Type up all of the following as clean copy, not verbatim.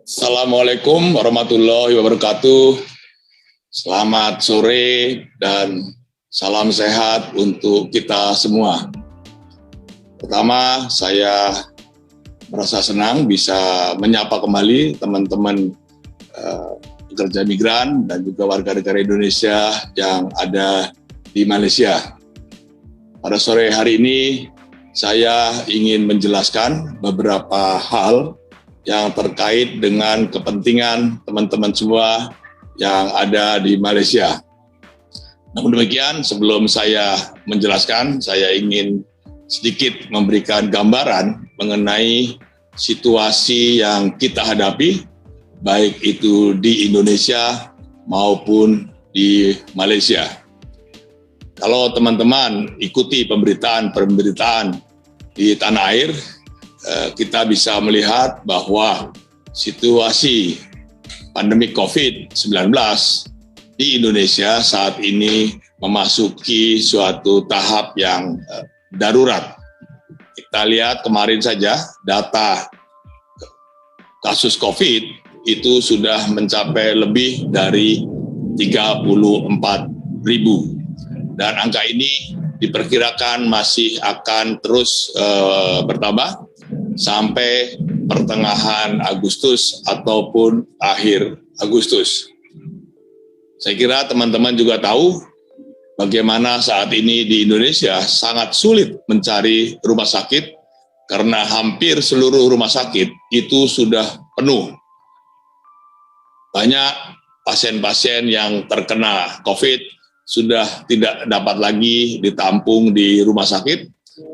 Assalamualaikum warahmatullahi wabarakatuh. Selamat sore dan salam sehat untuk kita semua. Pertama, saya merasa senang bisa menyapa kembali teman-teman pekerja migran dan juga warga negara Indonesia yang ada di Malaysia. Pada sore hari ini, saya ingin menjelaskan beberapa hal yang terkait dengan kepentingan teman-teman semua yang ada di Malaysia. Namun demikian, sebelum saya menjelaskan, saya ingin sedikit memberikan gambaran mengenai situasi yang kita hadapi, baik itu di Indonesia maupun di Malaysia. Kalau teman-teman ikuti pemberitaan di tanah air, kita bisa melihat bahwa situasi pandemi COVID-19 di Indonesia saat ini memasuki suatu tahap yang darurat. Kita lihat kemarin saja data kasus COVID itu sudah mencapai lebih dari 34.000 dan angka ini diperkirakan masih akan terus bertambah sampai pertengahan Agustus ataupun akhir Agustus. Saya kira teman-teman juga tahu bagaimana saat ini di Indonesia sangat sulit mencari rumah sakit karena hampir seluruh rumah sakit itu sudah penuh. Banyak pasien-pasien yang terkena COVID sudah tidak dapat lagi ditampung di rumah sakit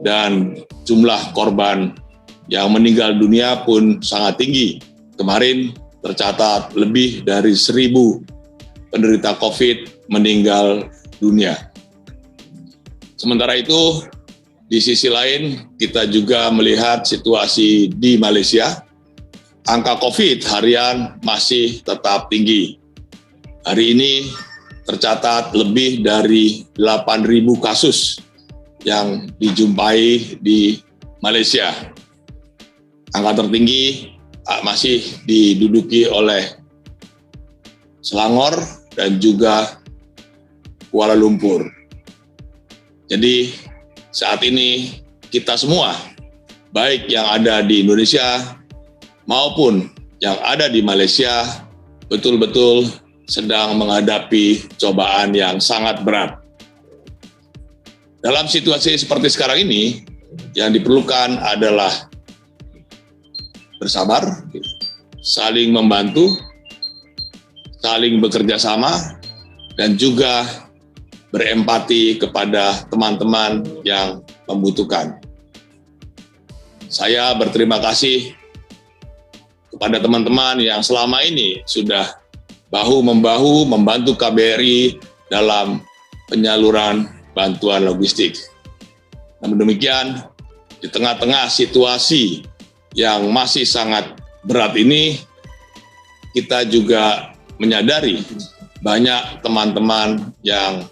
dan jumlah korban yang meninggal dunia pun sangat tinggi. Kemarin tercatat lebih dari 1.000 penderita COVID meninggal dunia. Sementara itu, di sisi lain kita juga melihat situasi di Malaysia. Angka COVID harian masih tetap tinggi. Hari ini tercatat lebih dari 8.000 kasus yang dijumpai di Malaysia. Angka tertinggi masih diduduki oleh Selangor dan juga Kuala Lumpur. Jadi saat ini kita semua, baik yang ada di Indonesia maupun yang ada di Malaysia, betul-betul sedang menghadapi cobaan yang sangat berat. Dalam situasi seperti sekarang ini, yang diperlukan adalah bersabar, saling membantu, saling bekerja sama, dan juga berempati kepada teman-teman yang membutuhkan. Saya berterima kasih kepada teman-teman yang selama ini sudah bahu-membahu membantu KBRI dalam penyaluran bantuan logistik. Namun demikian, di tengah-tengah situasi yang masih sangat berat ini, kita juga menyadari banyak teman-teman yang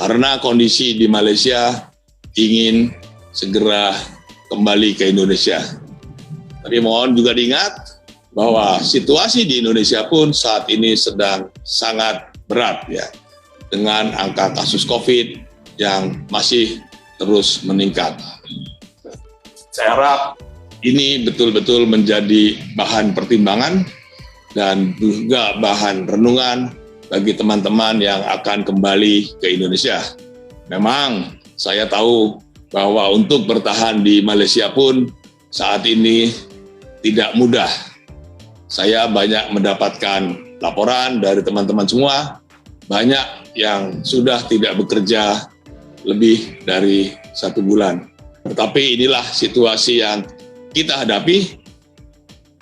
karena kondisi di Malaysia ingin segera kembali ke Indonesia. Tapi mohon juga diingat bahwa situasi di Indonesia pun saat ini sedang sangat berat ya, dengan angka kasus COVID yang masih terus meningkat. Saya harap ini betul-betul menjadi bahan pertimbangan dan juga bahan renungan bagi teman-teman yang akan kembali ke Indonesia. Memang saya tahu bahwa untuk bertahan di Malaysia pun saat ini tidak mudah. Saya banyak mendapatkan laporan dari teman-teman semua, banyak yang sudah tidak bekerja lebih dari 1 bulan. Tetapi inilah situasi yang kita hadapi,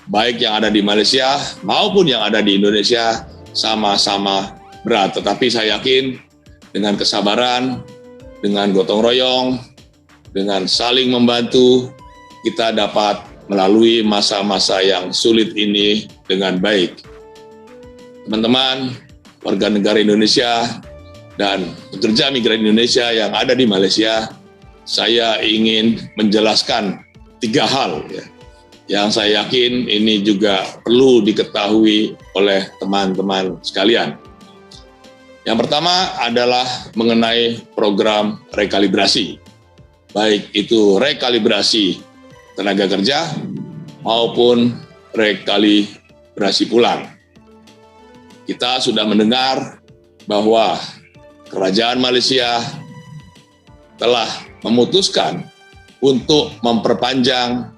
baik yang ada di Malaysia maupun yang ada di Indonesia, sama-sama berat. Tetapi saya yakin dengan kesabaran, dengan gotong royong, dengan saling membantu, kita dapat melalui masa-masa yang sulit ini dengan baik. Teman-teman, warga negara Indonesia dan pekerja migran Indonesia yang ada di Malaysia, saya ingin menjelaskan 3 hal ya, yang saya yakin ini juga perlu diketahui oleh teman-teman sekalian. Yang pertama adalah mengenai program rekalibrasi, baik itu rekalibrasi tenaga kerja maupun rekalibrasi pulang. Kita sudah mendengar bahwa Kerajaan Malaysia telah memutuskan untuk memperpanjang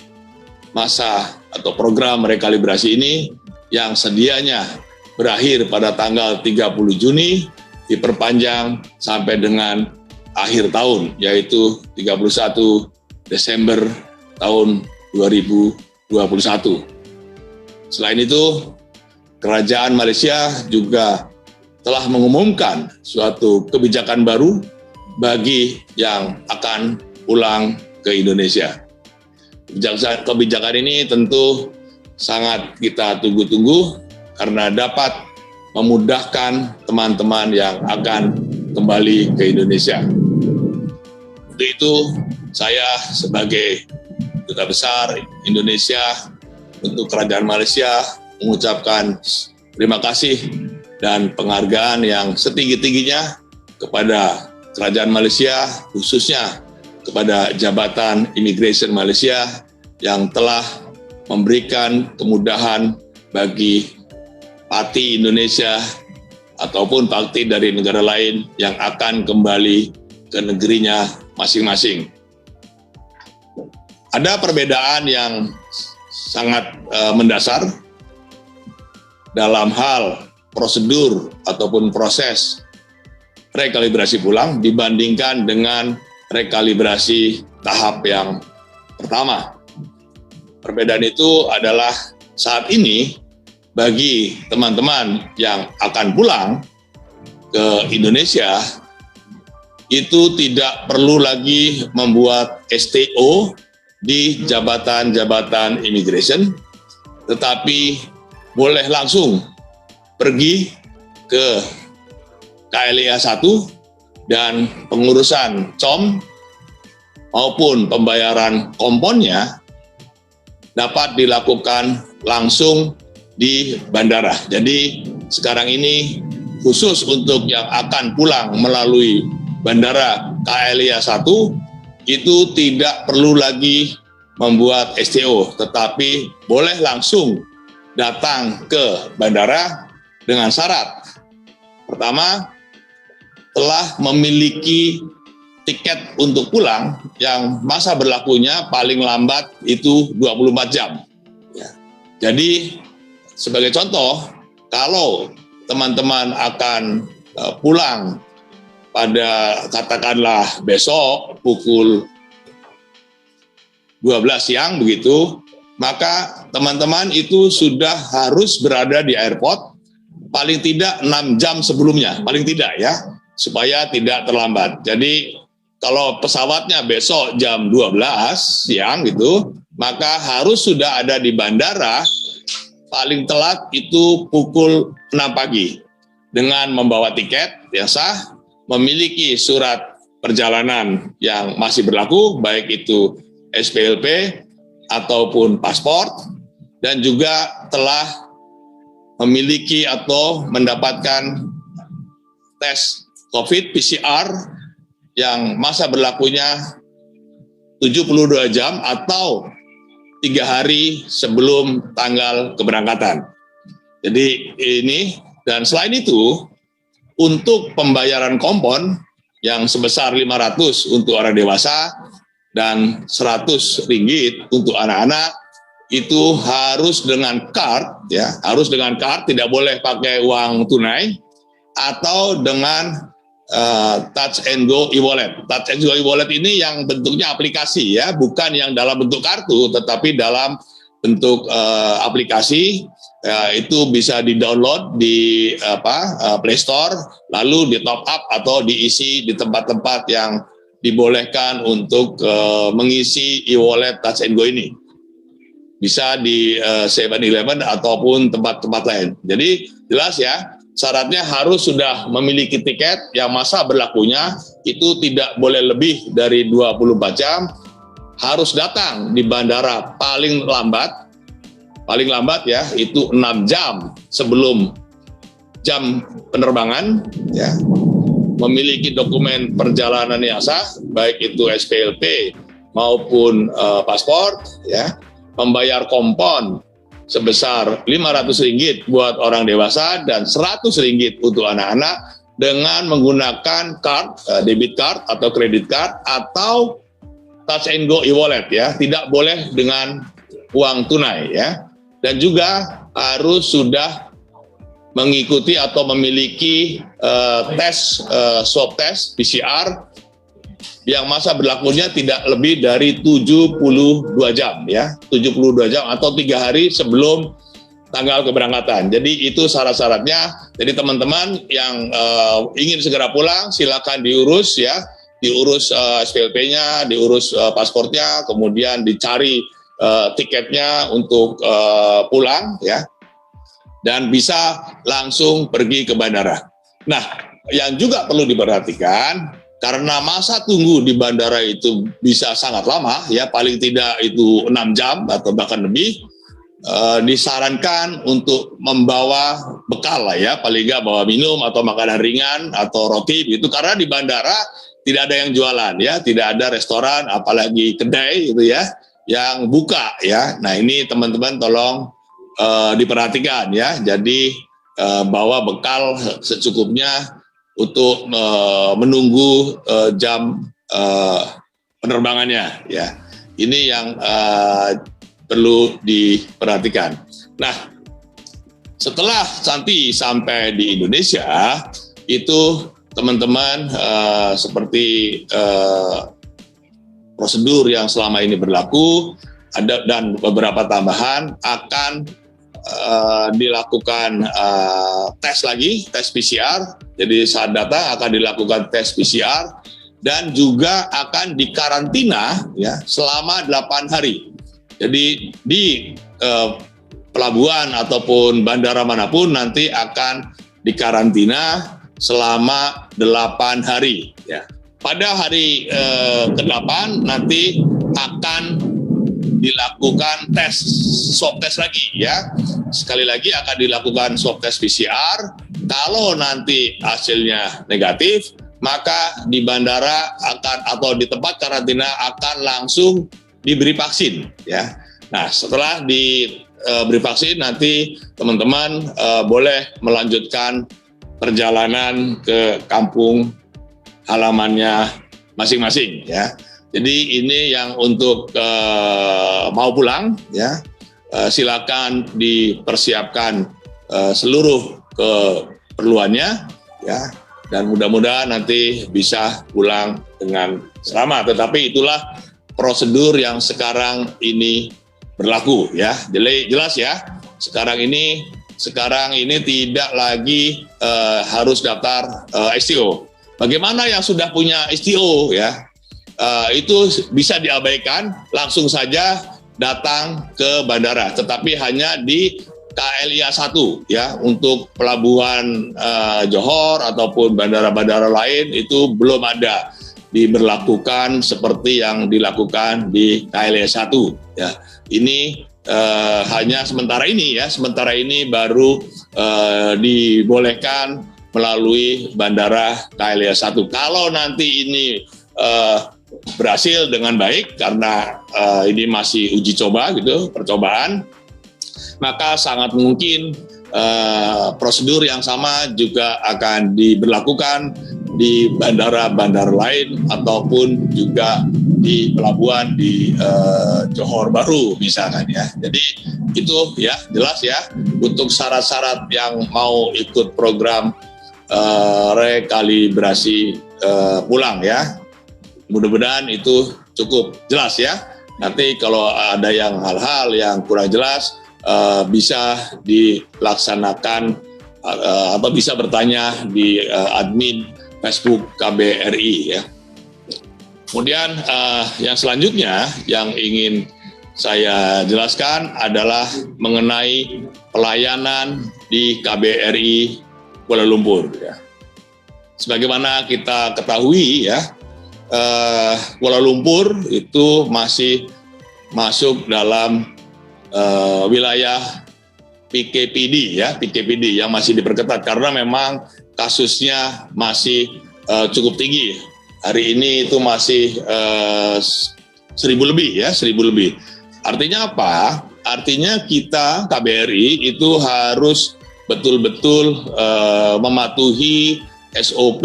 masa atau program rekalibrasi ini yang sedianya berakhir pada tanggal 30 Juni diperpanjang sampai dengan akhir tahun, yaitu 31 Desember tahun 2021. Selain itu, Kerajaan Malaysia juga telah mengumumkan suatu kebijakan baru bagi yang akan pulang ke Indonesia. Kebijakan ini tentu sangat kita tunggu-tunggu karena dapat memudahkan teman-teman yang akan kembali ke Indonesia. Untuk itu, saya sebagai Duta Besar Indonesia untuk Kerajaan Malaysia mengucapkan terima kasih dan penghargaan yang setinggi-tingginya kepada Kerajaan Malaysia, khususnya kepada Jabatan Imigresen Malaysia yang telah memberikan kemudahan bagi parti Indonesia ataupun parti dari negara lain yang akan kembali ke negerinya masing-masing. Ada perbedaan yang sangat mendasar dalam hal prosedur ataupun proses rekalibrasi pulang dibandingkan dengan rekalibrasi tahap yang pertama. Perbedaan itu adalah saat ini bagi teman-teman yang akan pulang ke Indonesia itu tidak perlu lagi membuat STO di jabatan-jabatan imigresen, tetapi boleh langsung pergi ke KLIA 1 dan pengurusan COM maupun pembayaran komponnya dapat dilakukan langsung di bandara. Jadi sekarang ini khusus untuk yang akan pulang melalui bandara KLIA 1 itu tidak perlu lagi membuat STO, tetapi boleh langsung datang ke bandara dengan syarat. Pertama, telah memiliki tiket untuk pulang yang masa berlakunya paling lambat itu 24 jam. Ya. Jadi sebagai contoh, kalau teman-teman akan pulang pada katakanlah besok pukul 12 siang begitu, maka teman-teman itu sudah harus berada di airport paling tidak 6 jam sebelumnya, paling tidak ya, supaya tidak terlambat. Jadi kalau pesawatnya besok jam 12 siang gitu, maka harus sudah ada di bandara paling telat itu pukul 6 pagi dengan membawa tiket yang sah, memiliki surat perjalanan yang masih berlaku, baik itu SPLP ataupun paspor, dan juga telah memiliki atau mendapatkan tes COVID PCR yang masa berlakunya 72 jam atau 3 hari sebelum tanggal keberangkatan. Jadi ini, dan selain itu, untuk pembayaran kompon yang sebesar 500 untuk orang dewasa dan 100 ringgit untuk anak-anak, itu harus dengan card, ya, harus dengan card, tidak boleh pakai uang tunai, atau dengan Touch and Go e-wallet. Touch and Go e-wallet ini yang bentuknya aplikasi ya, bukan yang dalam bentuk kartu, tetapi dalam bentuk aplikasi. Itu bisa di-download di Play Store, lalu di-top up atau diisi di tempat-tempat yang dibolehkan untuk mengisi e-wallet Touch and Go ini. Bisa di 7-Eleven ataupun tempat-tempat lain. Jadi jelas ya, syaratnya harus sudah memiliki tiket yang masa berlakunya itu tidak boleh lebih dari 24 jam harus datang di bandara paling lambat ya itu 6 jam sebelum jam penerbangan ya, memiliki dokumen perjalanan yang sah baik itu SPLP maupun paspor ya, membayar kompon sebesar Rp500 buat orang dewasa dan Rp100 untuk anak-anak dengan menggunakan debit card atau kredit card atau touch and go e-wallet ya, tidak boleh dengan uang tunai ya. Dan juga harus sudah mengikuti atau memiliki swab test PCR yang masa berlakunya tidak lebih dari 72 jam ya, 72 jam atau 3 hari sebelum tanggal keberangkatan. Jadi itu syarat-syaratnya. Jadi teman-teman yang ingin segera pulang silakan diurus ya, diurus SPLP-nya, diurus pasportnya, kemudian dicari tiketnya untuk pulang ya, dan bisa langsung pergi ke bandara. Nah, yang juga perlu diperhatikan karena masa tunggu di bandara itu bisa sangat lama ya, paling tidak itu 6 jam atau bahkan lebih, disarankan untuk membawa bekal lah ya, paling nggak bawa minum atau makanan ringan atau roti gitu, karena di bandara tidak ada yang jualan ya, tidak ada restoran apalagi kedai gitu ya yang buka ya. Nah ini teman-teman tolong diperhatikan ya. Jadi bawa bekal secukupnya untuk menunggu jam penerbangannya ya. Ini yang perlu diperhatikan. Nah setelah nanti sampai di Indonesia itu teman-teman seperti prosedur yang selama ini berlaku ada dan beberapa tambahan akan dilakukan tes lagi, tes PCR. Jadi saat datang akan dilakukan tes PCR dan juga akan dikarantina ya selama 8 hari. Jadi di pelabuhan ataupun bandara manapun nanti akan dikarantina selama 8 hari ya. Pada hari ke-8 nanti akan dilakukan tes swab test lagi ya. Sekali lagi akan dilakukan swab test PCR. Kalau nanti hasilnya negatif, maka di bandara akan atau di tempat karantina akan langsung diberi vaksin ya. Nah, setelah diberi vaksin nanti teman-teman boleh melanjutkan perjalanan ke kampung halamannya masing-masing ya. Jadi ini yang untuk mau pulang ya, silakan dipersiapkan seluruh keperluannya ya, dan mudah-mudahan nanti bisa pulang dengan selamat. Tetapi itulah prosedur yang sekarang ini berlaku ya. Jadi jelas ya, sekarang ini tidak lagi harus daftar STO. Bagaimana yang sudah punya STO ya, itu bisa diabaikan, langsung saja datang ke bandara, tetapi hanya di KLIA 1 ya. Untuk pelabuhan Johor ataupun bandara-bandara lain itu belum ada diberlakukan seperti yang dilakukan di KLIA 1 ya. Ini hanya sementara ini baru dibolehkan melalui bandara KLIA 1. Kalau nanti ini berhasil dengan baik karena ini masih uji coba gitu, percobaan, maka sangat mungkin prosedur yang sama juga akan diberlakukan di bandara-bandara lain ataupun juga di pelabuhan di Johor Bahru misalkan ya. Jadi itu ya jelas ya, untuk syarat-syarat yang mau ikut program rekalibrasi pulang ya. Mudah-mudahan itu cukup jelas ya. Nanti kalau ada yang hal-hal yang kurang jelas bisa dilaksanakan atau bisa bertanya di admin Facebook KBRI ya. Kemudian yang selanjutnya yang ingin saya jelaskan adalah mengenai pelayanan di KBRI Kuala Lumpur ya. Sebagaimana kita ketahui ya, Kuala Lumpur itu masih masuk dalam wilayah PKPD ya, PKPD yang masih diperketat karena memang kasusnya masih cukup tinggi. Hari ini itu masih 1.000 lebih ya, 1.000 lebih. Artinya apa? Artinya kita KBRI itu harus betul-betul mematuhi SOP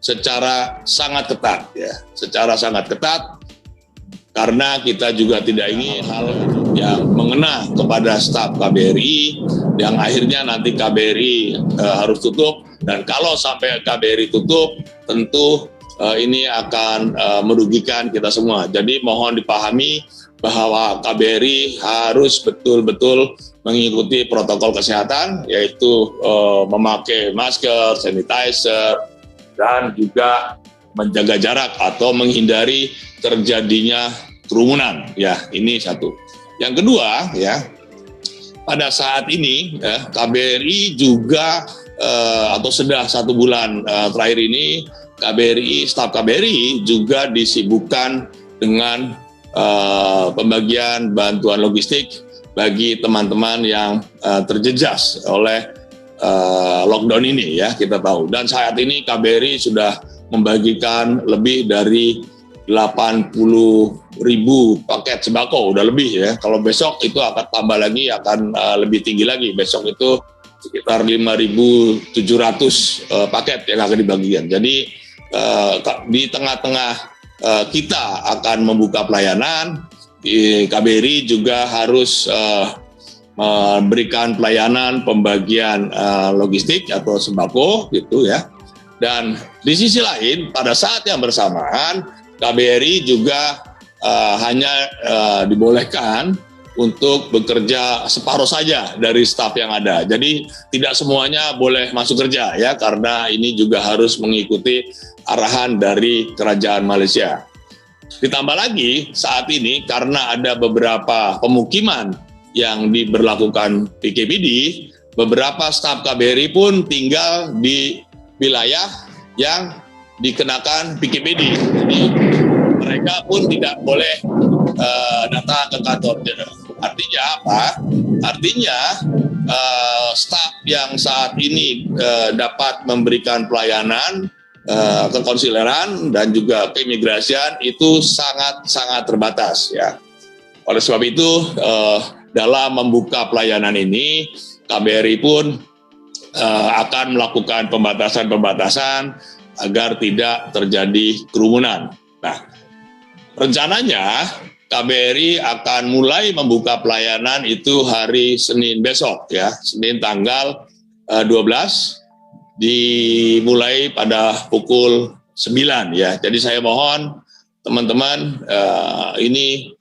secara sangat ketat ya, secara sangat ketat karena kita juga tidak ingin hal yang mengena kepada staf KBRI yang akhirnya nanti KBRI harus tutup, dan kalau sampai KBRI tutup tentu ini akan merugikan kita semua. Jadi mohon dipahami bahwa KBRI harus betul-betul mengikuti protokol kesehatan, yaitu memakai masker, sanitizer, dan juga menjaga jarak atau menghindari terjadinya kerumunan. Ya, ini satu. Yang kedua, ya, pada saat ini ya, KBRI juga atau sudah 1 bulan terakhir ini KBRI, staf KBRI juga disibukkan dengan pembagian bantuan logistik bagi teman-teman yang terjejas oleh lockdown ini ya, kita tahu. Dan saat ini KBRI sudah membagikan lebih dari 80.000 paket sembako, udah lebih ya. Kalau besok itu akan tambah lagi, akan lebih tinggi lagi. Besok itu sekitar 5.700 paket yang akan dibagikan. Jadi di tengah-tengah kita akan membuka pelayanan, KBRI juga harus memberikan pelayanan pembagian logistik atau sembako gitu ya. Dan di sisi lain pada saat yang bersamaan KBRI juga hanya dibolehkan untuk bekerja separuh saja dari staf yang ada. Jadi tidak semuanya boleh masuk kerja ya, karena ini juga harus mengikuti arahan dari Kerajaan Malaysia. Ditambah lagi saat ini karena ada beberapa pemukiman yang diberlakukan PKPD, beberapa staf KBRI pun tinggal di wilayah yang dikenakan PKPD. Jadi mereka pun tidak boleh datang ke kantor. Artinya apa? Artinya staf yang saat ini dapat memberikan pelayanan kekonsuleran dan juga keimigrasian itu sangat terbatas ya. Oleh sebab itu dalam membuka pelayanan ini KBRI pun akan melakukan pembatasan agar tidak terjadi kerumunan. Nah, rencananya KBRI akan mulai membuka pelayanan itu hari Senin besok ya, Senin tanggal 12, dimulai pada pukul 9 ya. Jadi saya mohon teman-teman ini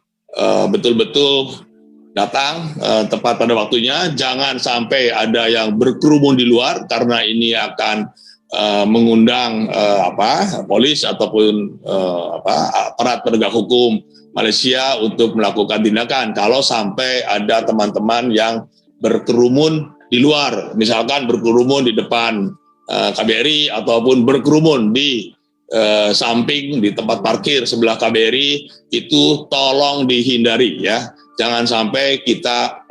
betul-betul datang tepat pada waktunya, jangan sampai ada yang berkerumun di luar karena ini akan mengundang polis ataupun aparat penegak hukum Malaysia untuk melakukan tindakan kalau sampai ada teman-teman yang berkerumun di luar, misalkan berkerumun di depan KBRI ataupun berkerumun di samping di tempat parkir sebelah KBRI, itu tolong dihindari ya. Jangan sampai kita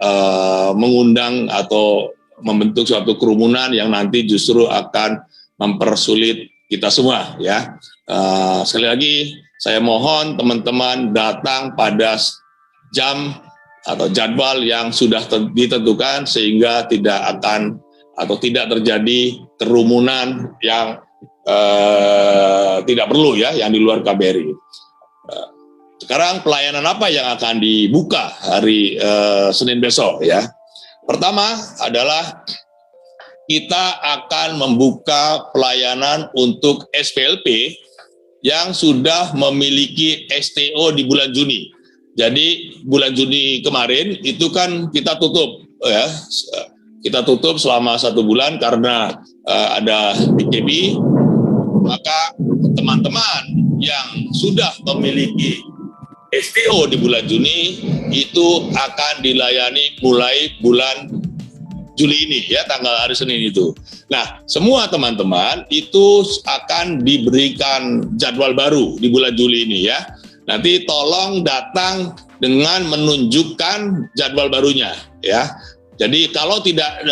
mengundang atau membentuk suatu kerumunan yang nanti justru akan mempersulit kita semua ya. Sekali lagi saya mohon teman-teman datang pada jam atau jadwal yang sudah ditentukan sehingga tidak akan atau tidak terjadi kerumunan yang tidak perlu ya, yang di luar KBRI. Sekarang pelayanan apa yang akan dibuka hari Senin besok ya? Pertama adalah kita akan membuka pelayanan untuk SPLP yang sudah memiliki STO di bulan Juni. Jadi bulan Juni kemarin itu kan kita tutup ya, kita tutup selama 1 bulan karena ada PKP. Maka teman-teman yang sudah memiliki STO di bulan Juni itu akan dilayani mulai bulan Juli ini ya, tanggal hari Senin itu. Nah, semua teman-teman itu akan diberikan jadwal baru di bulan Juli ini ya. Nanti tolong datang dengan menunjukkan jadwal barunya ya. Jadi kalau tidak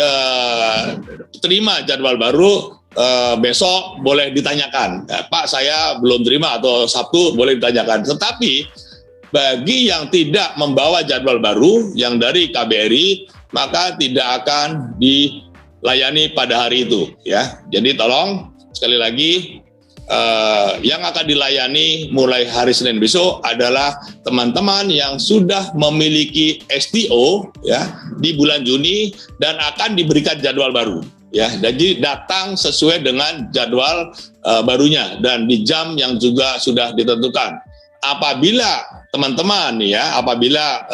terima jadwal baru, besok boleh ditanyakan, Pak saya belum terima, atau Sabtu boleh ditanyakan. Tetapi bagi yang tidak membawa jadwal baru yang dari KBRI, maka tidak akan dilayani pada hari itu ya. Jadi tolong sekali lagi, yang akan dilayani mulai hari Senin besok adalah teman-teman yang sudah memiliki STO ya di bulan Juni dan akan diberikan jadwal baru ya. Jadi datang sesuai dengan jadwal barunya dan di jam yang juga sudah ditentukan. Apabila teman-teman ya, apabila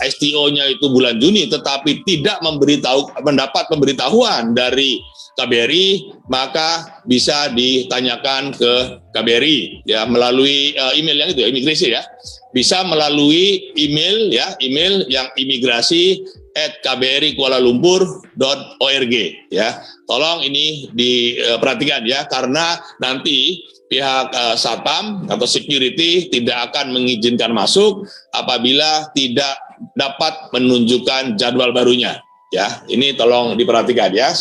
STO-nya itu bulan Juni tetapi tidak mendapat pemberitahuan dari KBRI, maka bisa ditanyakan ke KBRI ya melalui email yang itu ya, imigrasi ya. Bisa melalui email ya, email yang imigrasi@kbrikualalumpur.org ya. Tolong ini diperhatikan ya, karena nanti pihak Satpam atau security tidak akan mengizinkan masuk apabila tidak dapat menunjukkan jadwal barunya ya. Ini tolong diperhatikan ya.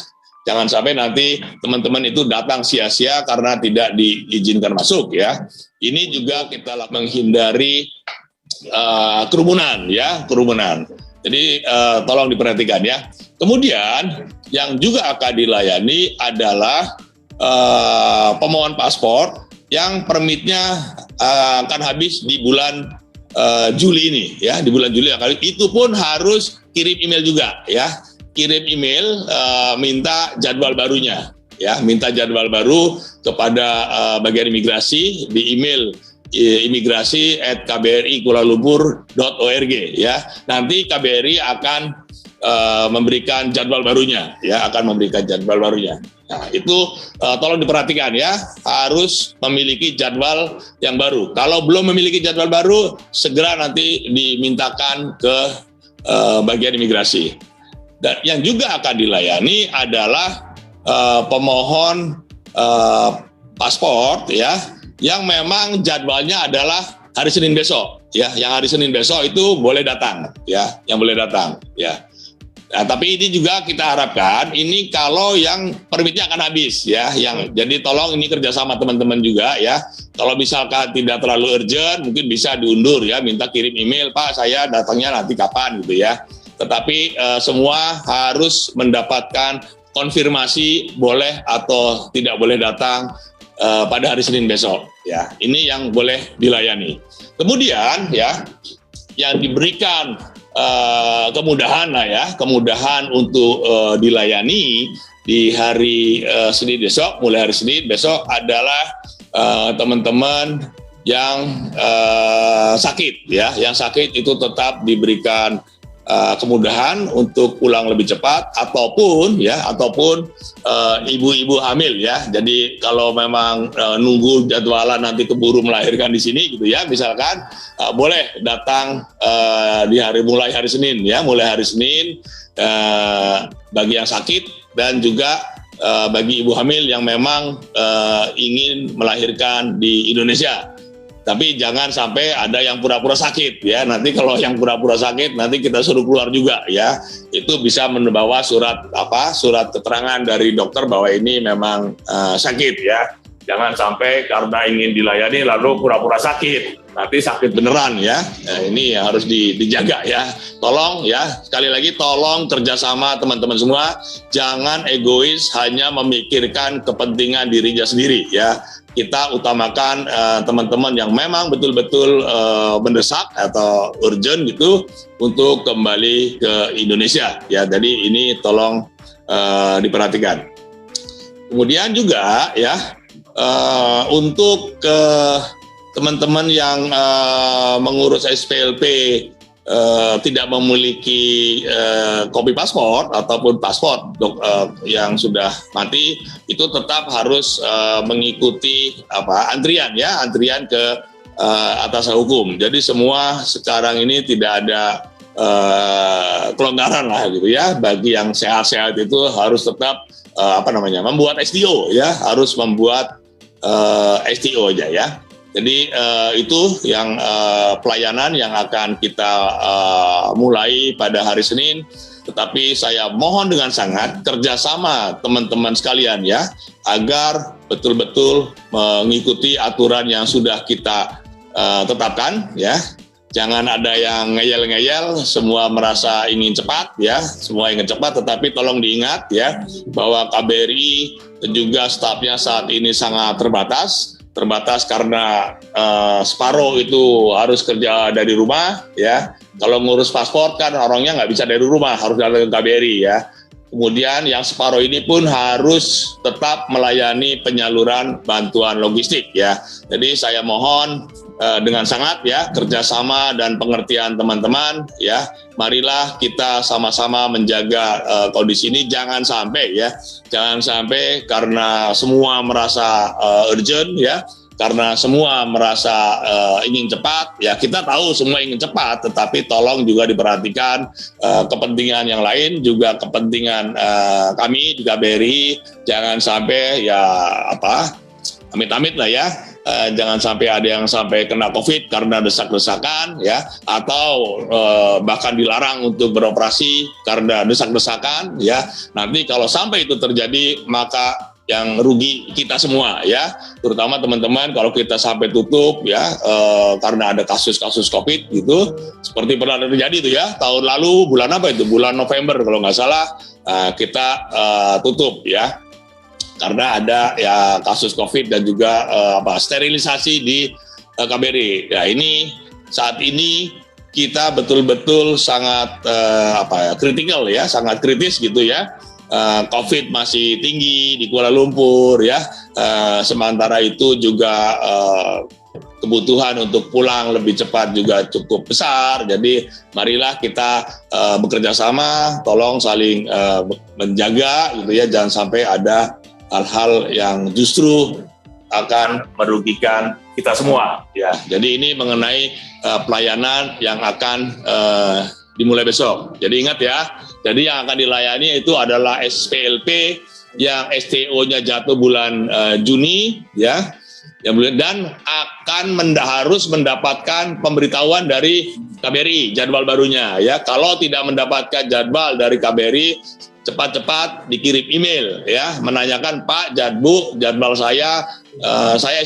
Jangan sampai nanti teman-teman itu datang sia-sia karena tidak diizinkan masuk ya. Ini juga kita menghindari kerumunan ya, kerumunan. Jadi tolong diperhatikan ya. Kemudian yang juga akan dilayani adalah pemohon paspor yang permitnya akan habis di bulan Juli ini ya, di bulan Juli. Itu pun harus kirim email juga ya. Kirim email minta jadwal barunya ya, minta jadwal baru kepada bagian imigrasi di email imigrasi@kbrikualalumpur.org ya. Nanti KBRI akan memberikan jadwal barunya ya, akan memberikan jadwal barunya. Nah, itu tolong diperhatikan ya, harus memiliki jadwal yang baru. Kalau belum memiliki jadwal baru, segera nanti dimintakan ke bagian imigrasi. Dan yang juga akan dilayani adalah pemohon paspor ya, yang memang jadwalnya adalah hari Senin besok ya. Yang hari Senin besok itu boleh datang ya, yang boleh datang ya. Nah, tapi ini juga kita harapkan ini kalau yang permitnya akan habis ya, yang jadi tolong ini kerjasama teman-teman juga ya. Kalau misalkan tidak terlalu urgent, mungkin bisa diundur ya, minta kirim email, Pak saya datangnya nanti kapan gitu ya. Tetapi semua harus mendapatkan konfirmasi boleh atau tidak boleh datang pada hari Senin besok ya. Ini yang boleh dilayani. Kemudian ya, yang diberikan kemudahan lah ya, kemudahan untuk dilayani di hari Senin besok, mulai hari Senin besok adalah teman-teman yang sakit ya, yang sakit itu tetap diberikan kemudahan untuk pulang lebih cepat, ataupun ibu-ibu hamil ya. Jadi kalau memang nunggu jadwalan nanti keburu melahirkan di sini gitu ya, misalkan boleh datang mulai hari Senin ya, mulai hari Senin bagi yang sakit dan juga bagi ibu hamil yang memang ingin melahirkan di Indonesia. Tapi jangan sampai ada yang pura-pura sakit ya. Nanti kalau yang pura-pura sakit nanti kita suruh keluar juga ya. Itu bisa membawa surat keterangan dari dokter bahwa ini memang sakit ya. Jangan sampai karena ingin dilayani lalu pura-pura sakit. Nanti sakit beneran ya. Nah, ini yang harus dijaga ya. Tolong ya, sekali lagi tolong kerjasama teman-teman semua. Jangan egois hanya memikirkan kepentingan dirinya sendiri ya. Kita utamakan teman-teman yang memang betul-betul mendesak atau urgent gitu untuk kembali ke Indonesia ya. Jadi ini tolong diperhatikan. Kemudian juga ya, untuk teman-teman yang mengurus SPLP tidak memiliki kopi paspor ataupun paspor yang sudah mati, itu tetap harus mengikuti antrian ke atasan hukum. Jadi semua sekarang ini tidak ada kelonggaran lah gitu ya. Bagi yang sehat-sehat itu harus tetap membuat STO ya, harus membuat STO aja ya. Jadi itu yang pelayanan yang akan kita mulai pada hari Senin. Tetapi saya mohon dengan sangat kerjasama teman-teman sekalian ya, agar betul-betul mengikuti aturan yang sudah kita tetapkan ya. Jangan ada yang ngeyel-ngeyel, semua merasa ingin cepat ya, semua ingin cepat, tetapi tolong diingat ya, bahwa KBRI dan juga stafnya saat ini sangat terbatas karena separuh itu harus kerja dari rumah ya. Kalau ngurus paspor kan orangnya nggak bisa dari rumah, harus datang ke KBRI ya. Kemudian yang separuh ini pun harus tetap melayani penyaluran bantuan logistik ya. Jadi saya mohon dengan sangat ya, kerjasama dan pengertian teman-teman ya. Marilah kita sama-sama menjaga kondisi ini, jangan sampai karena semua merasa urgent ya, karena semua merasa ingin cepat ya. Kita tahu semua ingin cepat, tetapi tolong juga diperhatikan kepentingan yang lain, juga kepentingan kami di KBRI. Jangan sampai amit-amit lah ya, jangan sampai ada yang sampai kena COVID karena desak-desakan ya, atau bahkan dilarang untuk beroperasi karena desak-desakan ya. Nanti kalau sampai itu terjadi, maka yang rugi kita semua ya, terutama teman-teman kalau kita sampai tutup ya, karena ada kasus-kasus COVID gitu, seperti pernah terjadi itu ya, tahun lalu bulan November kalau nggak salah, kita tutup ya, karena ada ya kasus COVID dan juga sterilisasi di KBRI. Ya ini saat ini kita betul-betul sangat kritikal ya, sangat kritis gitu ya. COVID masih tinggi di Kuala Lumpur ya, sementara itu juga kebutuhan untuk pulang lebih cepat juga cukup besar. Jadi marilah kita bekerja sama, tolong saling menjaga gitu ya, jangan sampai ada hal-hal yang justru akan merugikan kita semua ya. Jadi ini mengenai pelayanan yang akan dimulai besok. Jadi ingat ya, jadi yang akan dilayani itu adalah SPLP yang STO-nya jatuh bulan Juni ya, dan akan harus mendapatkan pemberitahuan dari KBRI jadwal barunya ya. Kalau tidak mendapatkan jadwal dari KBRI, cepat-cepat dikirim email ya, menanyakan Pak Jadbu, jadwal saya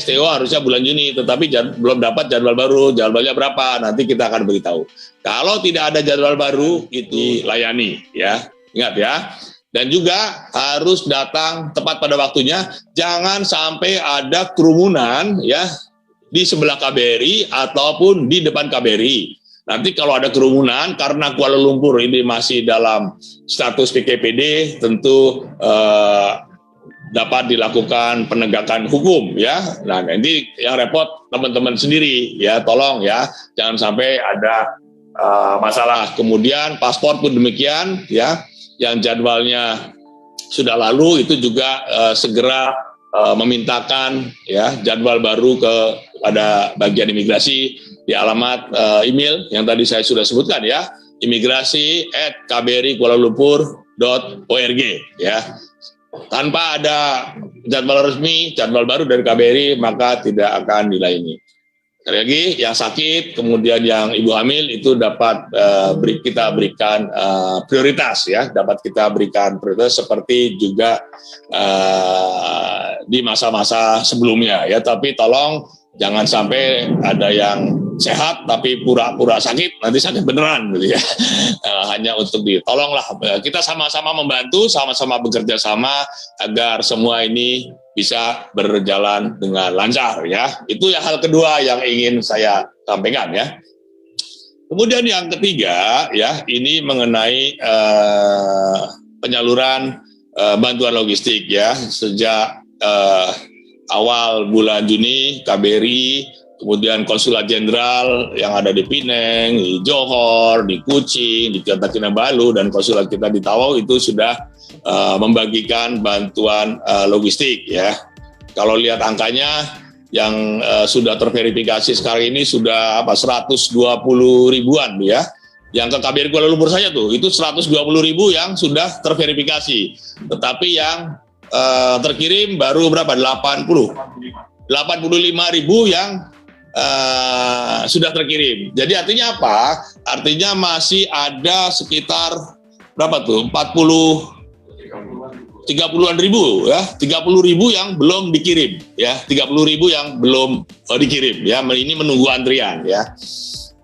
STO harusnya bulan Juni, tetapi belum dapat jadwal baru, jadwalnya berapa, nanti kita akan beritahu. Kalau tidak ada jadwal baru, itu layani ya, ingat ya. Dan juga harus datang tepat pada waktunya, jangan sampai ada kerumunan ya di sebelah KBRI ataupun di depan KBRI. Nanti kalau ada kerumunan karena Kuala Lumpur ini masih dalam status PKPD, tentu dapat dilakukan penegakan hukum ya. Nah, nanti yang repot teman-teman sendiri ya, tolong ya, jangan sampai ada masalah. Kemudian paspor pun demikian ya, yang jadwalnya sudah lalu itu juga segera memintakan ya jadwal baru kepada bagian imigrasi di alamat email yang tadi saya sudah sebutkan ya, imigrasi@kbrikualalumpur.org ya. Tanpa ada jadwal resmi, jadwal baru dari KBRI, maka tidak akan dilayani. Sekali lagi, yang sakit, kemudian yang ibu hamil itu dapat kita berikan prioritas ya, dapat kita berikan prioritas seperti juga di masa-masa sebelumnya ya. Tapi tolong jangan sampai ada yang sehat tapi pura-pura sakit, nanti sakit beneran gitu ya. Hanya untuk tolonglah kita sama-sama membantu, sama-sama bekerja sama agar semua ini bisa berjalan dengan lancar ya. Itu ya hal kedua yang ingin saya sampaikan ya. Kemudian yang ketiga ya, ini mengenai penyaluran bantuan logistik ya. Sejak awal bulan Juni KBRI, kemudian Konsulat Jenderal yang ada di Pineng, di Johor, di Kuching, di Kota Kinabalu, dan konsulat kita di Tawau itu sudah membagikan bantuan logistik ya. Kalau lihat angkanya yang sudah terverifikasi sekarang ini sudah 120 ribuan ya. Yang ke KBRI Kuala Lumpur saja tuh, itu 120.000 yang sudah terverifikasi. Tetapi yang terkirim baru berapa? 85.000 yang sudah terkirim. Jadi artinya apa? Artinya masih ada sekitar berapa tuh? 30-an ribu ya, 30.000 yang belum dikirim ya, 30.000 yang belum dikirim ya, ini menunggu antrian ya.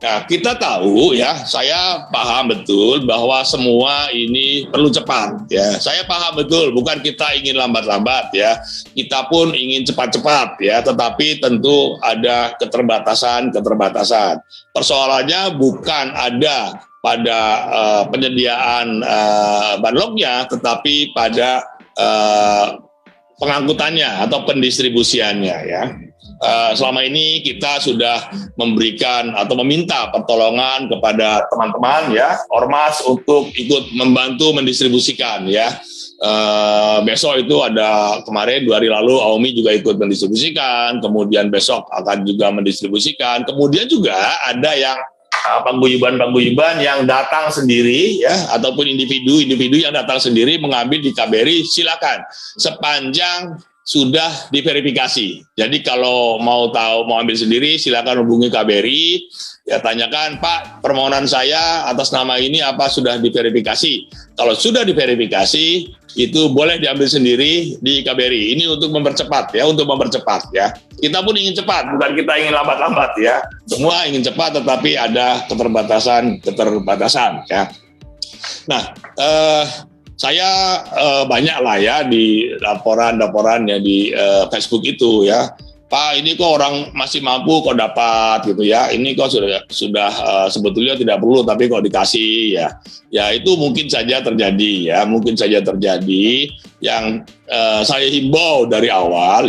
Nah, kita tahu ya, saya paham betul bahwa semua ini perlu cepat ya. Saya paham betul, bukan kita ingin lambat-lambat ya. Kita pun ingin cepat-cepat ya, tetapi tentu ada keterbatasan. Persoalannya bukan ada pada penyediaan banlognya, tetapi pada pengangkutannya atau pendistribusiannya ya. Selama ini kita sudah memberikan atau meminta pertolongan kepada teman-teman ya, ormas untuk ikut membantu mendistribusikan ya. Besok itu ada, kemarin 2 hari lalu AUMI juga ikut mendistribusikan, kemudian besok akan juga mendistribusikan, kemudian juga ada yang paguyuban yang datang sendiri ya, ataupun individu yang datang sendiri mengambil di KBRI, silakan sepanjang sudah diverifikasi. Jadi kalau mau ambil sendiri, silakan hubungi KBRI, ya tanyakan, Pak, permohonan saya atas nama ini apa sudah diverifikasi. Kalau sudah diverifikasi, itu boleh diambil sendiri di KBRI. Ini untuk mempercepat ya, Kita pun ingin cepat, bukan kita ingin lambat-lambat ya. Semua ingin cepat, tetapi ada keterbatasan ya. Nah, saya banyak lah ya di laporan ya di Facebook itu ya, Pak, ini kok orang masih mampu kok dapat gitu ya, ini kok sudah sebetulnya tidak perlu tapi kok dikasih ya itu mungkin saja terjadi ya, yang saya himbau dari awal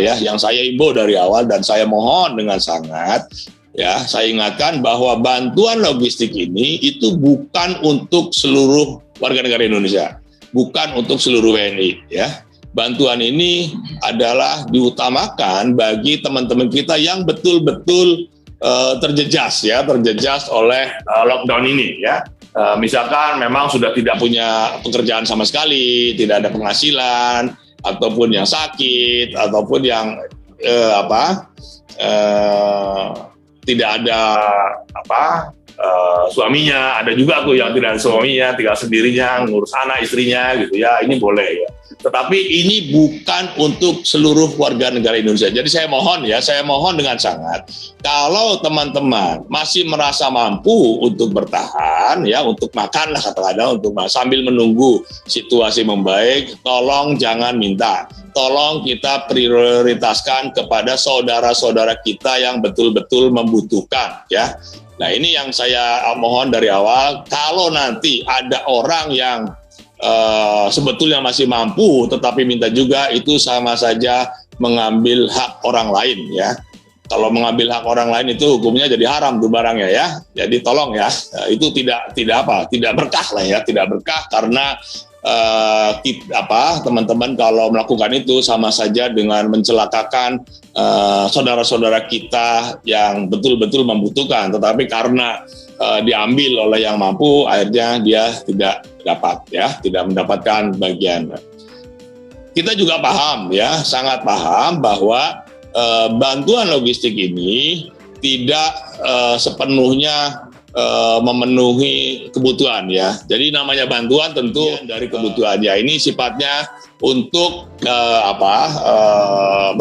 dan saya mohon dengan sangat ya, saya ingatkan bahwa bantuan logistik ini itu bukan untuk seluruh warga negara Indonesia. Bukan untuk seluruh WNI ya. Bantuan ini adalah diutamakan bagi teman-teman kita yang betul-betul terjejas oleh lockdown ini ya. Misalkan memang sudah tidak punya pekerjaan sama sekali, tidak ada penghasilan, ataupun yang sakit, ataupun yang tidak ada suaminya, ada juga tuh yang tidak ada suaminya, tinggal sendirinya, ngurus anak istrinya gitu ya, ini boleh ya. Tetapi ini bukan untuk seluruh warga negara Indonesia. Jadi saya mohon dengan sangat, kalau teman-teman masih merasa mampu untuk bertahan ya, untuk makan lah katakanlah, untuk sambil menunggu situasi membaik, tolong jangan minta. Tolong kita prioritaskan kepada saudara-saudara kita yang betul-betul membutuhkan ya. Nah, ini yang saya mohon dari awal, kalau nanti ada orang yang sebetulnya masih mampu tetapi minta juga, itu sama saja mengambil hak orang lain ya. Kalau mengambil hak orang lain itu hukumnya jadi haram tuh barangnya ya. Jadi tolong ya, itu tidak berkah lah ya, tidak berkah karena teman-teman kalau melakukan itu sama saja dengan mencelakakan saudara-saudara kita yang betul-betul membutuhkan, tetapi karena diambil oleh yang mampu, akhirnya dia tidak dapat ya, tidak mendapatkan bagian. Kita juga paham ya, sangat paham bahwa bantuan logistik ini tidak sepenuhnya memenuhi kebutuhan ya. Jadi namanya bantuan tentu dari kebutuhannya. Ini sifatnya untuk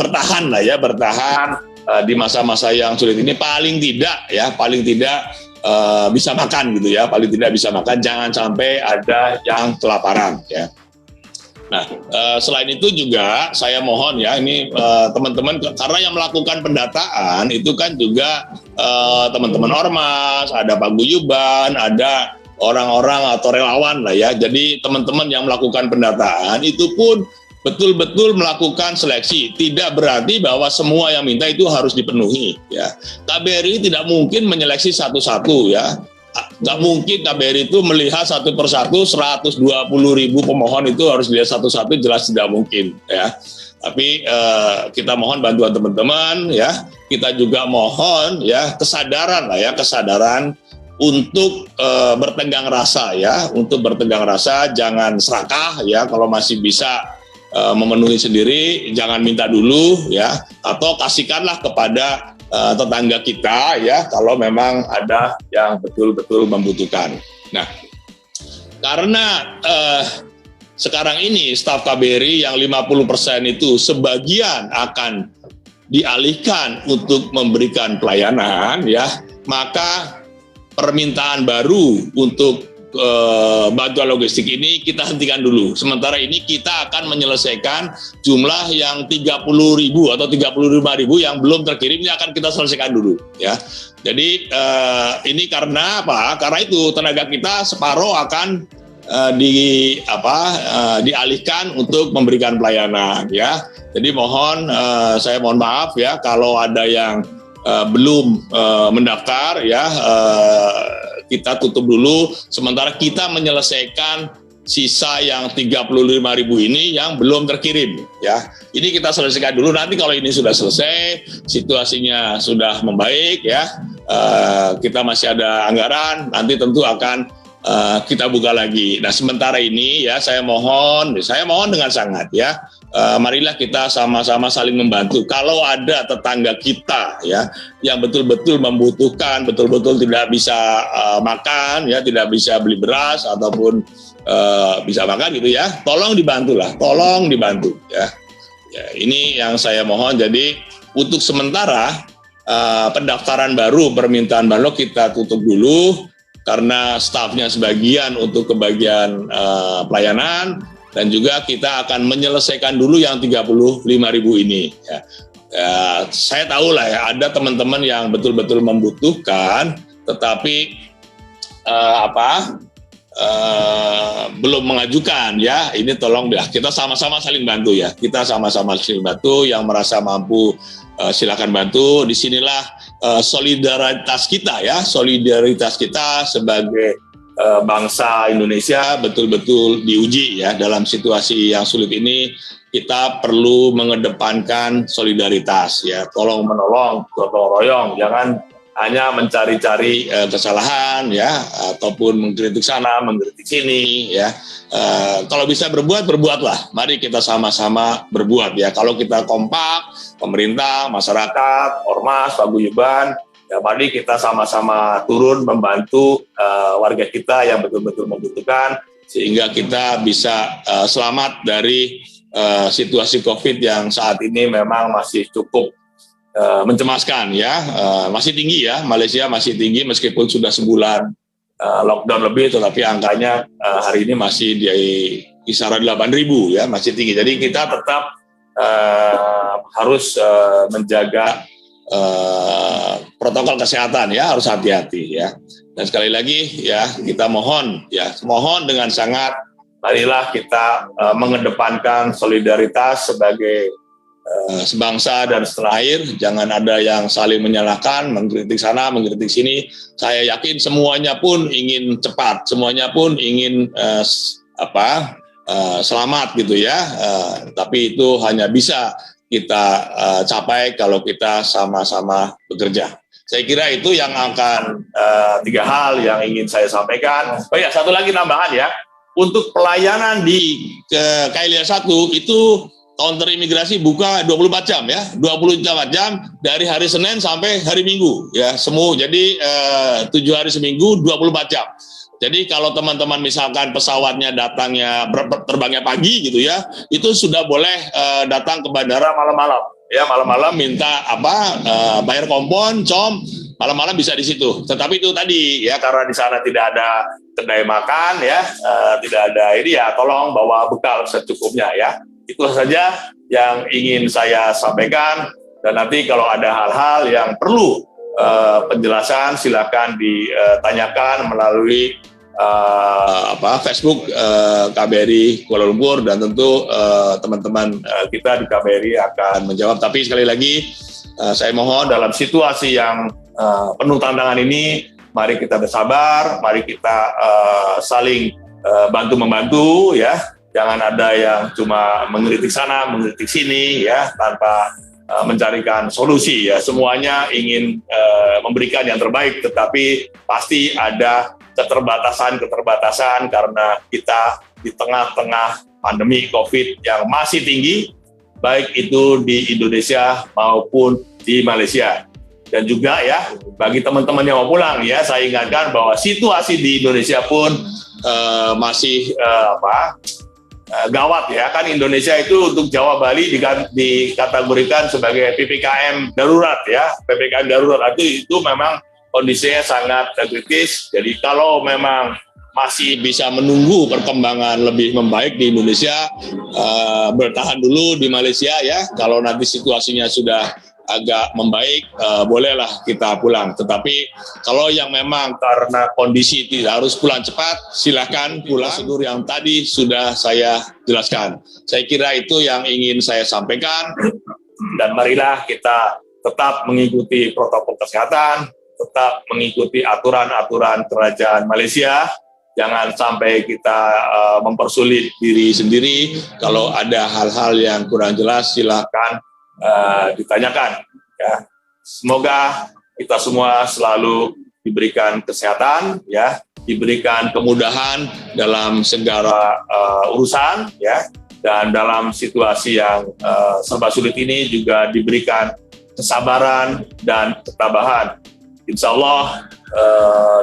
bertahan lah ya, bertahan di masa-masa yang sulit ini, paling tidak bisa makan gitu ya, paling tidak bisa makan, jangan sampai ada yang kelaparan ya. Nah, selain itu juga saya mohon ya, ini teman-teman, karena yang melakukan pendataan itu kan juga teman-teman ormas, ada paguyuban, ada orang-orang atau relawan lah ya. Jadi teman-teman yang melakukan pendataan itu pun betul-betul melakukan seleksi. Tidak berarti bahwa semua yang minta itu harus dipenuhi ya. KBRI tidak mungkin menyeleksi satu-satu ya. Nggak mungkin KBRI itu melihat satu persatu 120.000 pemohon itu harus dilihat satu-satu, jelas tidak mungkin ya. Tapi kita mohon bantuan teman-teman ya. Kita juga mohon ya kesadaran untuk bertegang rasa ya, untuk bertegang rasa, jangan serakah ya, kalau masih bisa memenuhi sendiri, jangan minta dulu ya, atau kasihkanlah kepada tetangga kita ya, kalau memang ada yang betul-betul membutuhkan. Nah, karena sekarang ini staf KBRI yang 50% itu sebagian akan dialihkan untuk memberikan pelayanan ya, maka permintaan baru untuk bantuan logistik ini kita hentikan dulu. Sementara ini kita akan menyelesaikan jumlah yang 30.000 atau 35.000 yang belum terkirim, ini akan kita selesaikan dulu ya. Jadi ini karena apa? Karena itu tenaga kita separuh akan dialihkan untuk memberikan pelayanan ya. Jadi saya mohon maaf ya kalau ada yang belum mendaftar ya, kita tutup dulu sementara kita menyelesaikan sisa yang 35.000 ini yang belum terkirim ya. Ini kita selesaikan dulu, nanti kalau ini sudah selesai, situasinya sudah membaik ya, kita masih ada anggaran, nanti tentu akan kita buka lagi. Nah, sementara ini ya saya mohon dengan sangat ya, marilah kita sama-sama saling membantu. Kalau ada tetangga kita ya yang betul-betul membutuhkan, betul-betul tidak bisa makan ya, tidak bisa beli beras ataupun bisa makan gitu ya, tolong dibantu ya. Ya, ini yang saya mohon. Jadi untuk sementara pendaftaran baru, permintaan baru kita tutup dulu karena stafnya sebagian untuk kebagian pelayanan, dan juga kita akan menyelesaikan dulu yang 35.000 ini ya. Saya tahu lah ya, ada teman-teman yang betul-betul membutuhkan tetapi belum mengajukan ya. Ini tolong ya, kita sama-sama saling bantu ya, yang merasa mampu silakan bantu. Disinilah solidaritas kita sebagai bangsa Indonesia betul-betul diuji ya. Dalam situasi yang sulit ini kita perlu mengedepankan solidaritas ya, tolong menolong, gotong royong, jangan hanya mencari-cari kesalahan ya, ataupun mengkritik sana, mengkritik sini ya. Kalau bisa berbuatlah. Mari kita sama-sama berbuat ya. Kalau kita kompak, pemerintah, masyarakat, ormas, paguyuban, ya mari kita sama-sama turun membantu warga kita yang betul-betul membutuhkan, sehingga kita bisa selamat dari situasi COVID yang saat ini memang masih cukup mencemaskan ya, masih tinggi ya, Malaysia masih tinggi meskipun sudah sebulan lockdown lebih, tetapi angkanya hari ini masih di kisaran 8.000 ya, masih tinggi. Jadi kita tetap harus menjaga protokol kesehatan ya, harus hati-hati ya. Dan sekali lagi ya, kita mohon dengan sangat, marilah kita mengedepankan solidaritas sebagai sebangsa dan setanah air. Jangan ada yang saling menyalahkan, mengkritik sana, mengkritik sini. Saya yakin semuanya pun ingin cepat, semuanya pun ingin selamat gitu ya. Tapi itu hanya bisa kita capai kalau kita sama-sama bekerja. Saya kira itu yang akan 3 hal yang ingin saya sampaikan. Oh ya, satu lagi tambahan ya. Untuk pelayanan di KLIA 1 itu counter imigrasi buka 24 jam ya, 24 jam dari hari Senin sampai hari Minggu ya, semua. Jadi 7 hari seminggu 24 jam. Jadi kalau teman-teman misalkan pesawatnya terbangnya pagi gitu ya, itu sudah boleh datang ke bandara malam-malam ya, malam-malam minta bayar kompon, malam-malam bisa di situ. Tetapi itu tadi ya, karena di sana tidak ada kedai makan ya, tidak ada ini ya, tolong bawa bekal secukupnya ya. Itu saja yang ingin saya sampaikan, dan nanti kalau ada hal-hal yang perlu penjelasan silakan ditanyakan melalui Facebook KBRI Kuala Lumpur, dan tentu teman-teman kita di KBRI akan menjawab. Tapi sekali lagi saya mohon dalam situasi yang penuh tantangan ini, mari kita bersabar, mari kita saling bantu-membantu ya. Jangan ada yang cuma mengkritik sana, mengkritik sini ya, tanpa mencarikan solusi ya. Semuanya ingin memberikan yang terbaik, tetapi pasti ada keterbatasan karena kita di tengah-tengah pandemi COVID yang masih tinggi, baik itu di Indonesia maupun di Malaysia. Dan juga ya, bagi teman-teman yang mau pulang ya, saya ingatkan bahwa situasi di Indonesia pun masih gawat ya. Kan Indonesia itu untuk Jawa Bali dikategorikan sebagai PPKM darurat ya. PPKM darurat itu memang kondisinya sangat kritis. Jadi kalau memang masih bisa menunggu perkembangan lebih membaik di Indonesia, bertahan dulu di Malaysia ya. Kalau nanti situasinya sudah agak membaik, bolehlah kita pulang. Tetapi kalau yang memang karena kondisi tidak harus pulang cepat, silakan pulang. Prosedur yang tadi sudah saya jelaskan. Saya kira itu yang ingin saya sampaikan. Dan marilah kita tetap mengikuti protokol kesehatan, tetap mengikuti aturan-aturan kerajaan Malaysia. Jangan sampai kita mempersulit diri sendiri. Kalau ada hal-hal yang kurang jelas, silakan ditanyakan ya. Semoga kita semua selalu diberikan kesehatan ya, diberikan kemudahan dalam segala urusan ya, dan dalam situasi yang serba sulit ini juga diberikan kesabaran dan ketabahan. Insya Allah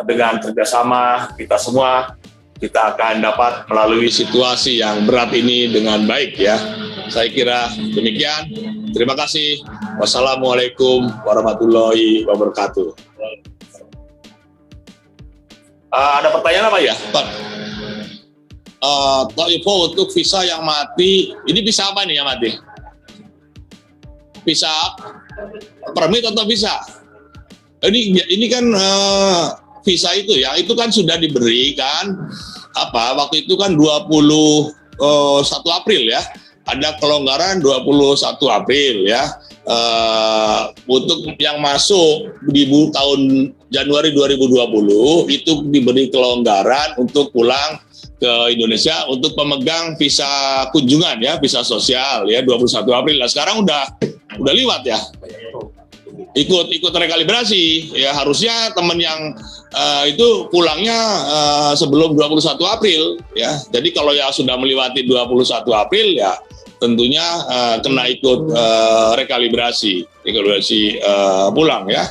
dengan kerjasama kita semua, kita akan dapat melalui situasi yang berat ini dengan baik ya. Saya kira demikian. Terima kasih. Wassalamualaikum warahmatullahi wabarakatuh. Ada pertanyaan apa ya, Pak? Info untuk visa yang mati, ini visa apa nih yang mati? Visa permit atau visa? Ini kan visa itu ya, itu kan sudah diberikan waktu itu kan 21 April ya. Ada kelonggaran 21 April ya, untuk yang masuk di tahun Januari 2020 itu diberi kelonggaran untuk pulang ke Indonesia untuk pemegang visa kunjungan ya, visa sosial ya 21 April. Nah, sekarang udah liwat ya, ikut rekalibrasi ya, harusnya teman yang itu pulangnya sebelum 21 April ya. Jadi kalau ya sudah melewati 21 April ya tentunya kena ikut rekalibrasi pulang ya.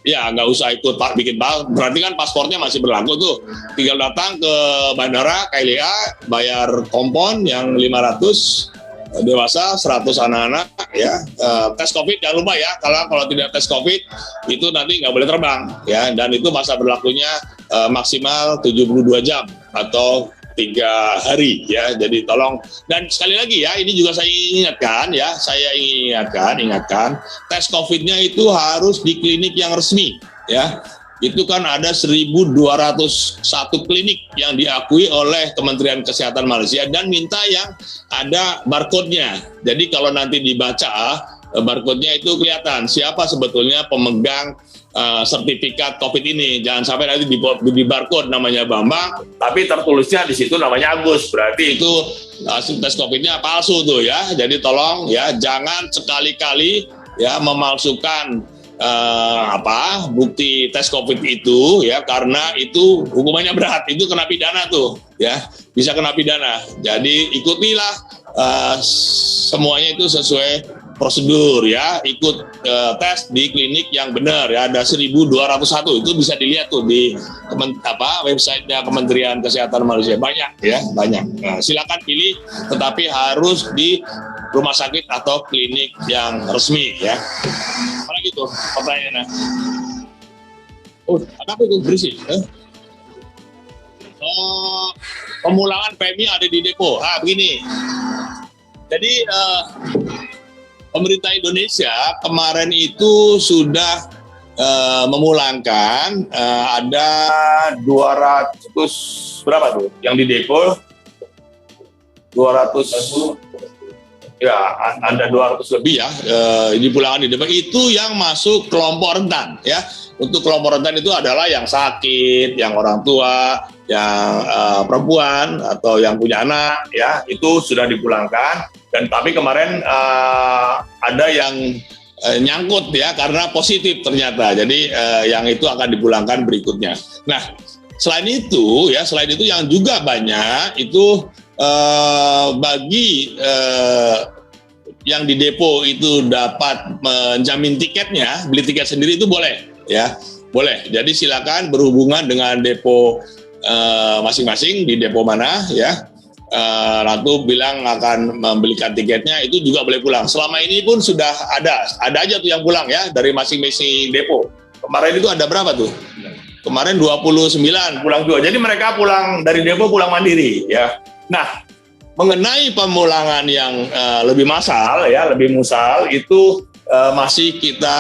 Ya nggak usah ikut bikin berarti kan paspornya masih berlaku tuh. Tinggal datang ke bandara KLIA, bayar kompon yang 500 dewasa, 100 anak-anak ya. Tes COVID jangan lupa ya, kalau tidak tes COVID itu nanti nggak boleh terbang ya, dan itu masa berlakunya maksimal 72 jam atau 3 hari ya. Jadi tolong, dan sekali lagi ya, ini juga saya ingatkan ya, ingatkan tes COVID-nya itu harus di klinik yang resmi ya. Itu kan ada 1.201 klinik yang diakui oleh Kementerian Kesehatan Malaysia dan minta yang ada barcode-nya. Jadi kalau nanti dibaca barcode-nya itu kelihatan siapa sebetulnya pemegang sertifikat COVID ini. Jangan sampai nanti di barcode namanya Bambang, tapi tertulisnya di situ namanya Agus. Berarti itu hasil tes COVID-nya palsu tuh ya. Jadi tolong ya, jangan sekali-kali ya memalsukan bukti tes COVID itu ya, karena itu hukumannya berat, itu kena pidana tuh ya, bisa kena pidana. Jadi ikutilah semuanya itu sesuai prosedur ya, ikut tes di klinik yang benar ya. Ada 1.201 itu bisa dilihat tuh di websitenya Kementerian Kesehatan Malaysia, banyak ya, banyak. Nah, silakan pilih, tetapi harus di rumah sakit atau klinik yang resmi ya. Apalagi tuh pertanyaannya? Apa itu berisik? Pemulangan PMI ada di depo. Begini. Jadi pemerintah Indonesia kemarin itu sudah memulangkan ada 200 berapa tuh yang di depo, 200 ya, ada 200 lebih ya dipulangkan di depo, itu yang masuk kelompok rentan ya. Untuk kelompok rentan itu adalah yang sakit, yang orang tua, yang perempuan atau yang punya anak ya, itu sudah dipulangkan. Dan tapi kemarin ada yang nyangkut ya karena positif ternyata. Jadi yang itu akan dipulangkan berikutnya. Nah, selain itu yang juga banyak itu bagi yang di depo itu dapat menjamin tiketnya, beli tiket sendiri itu boleh ya. Boleh. Jadi silakan berhubungan dengan depo masing-masing di depo mana ya. Lalu bilang akan membelikan tiketnya, itu juga boleh pulang. Selama ini pun sudah ada aja tuh yang pulang ya dari masing-masing depo. Kemarin itu ada berapa tuh? Kemarin 29 pulang juga. Jadi mereka pulang dari depo pulang mandiri ya. Nah, mengenai pemulangan yang lebih massal itu masih kita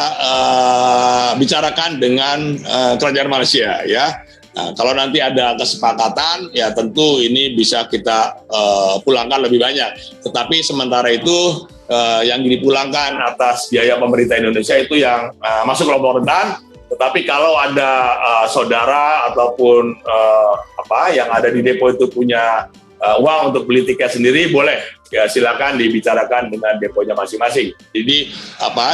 bicarakan dengan kerajaan Malaysia ya. Nah, kalau nanti ada kesepakatan, ya tentu ini bisa kita pulangkan lebih banyak. Tetapi sementara itu yang dipulangkan atas biaya pemerintah Indonesia itu yang masuk kelompok rentan. Tetapi kalau ada saudara ataupun yang ada di depo itu punya uang untuk beli tiket sendiri, boleh. Ya silakan dibicarakan dengan deponya masing-masing. Jadi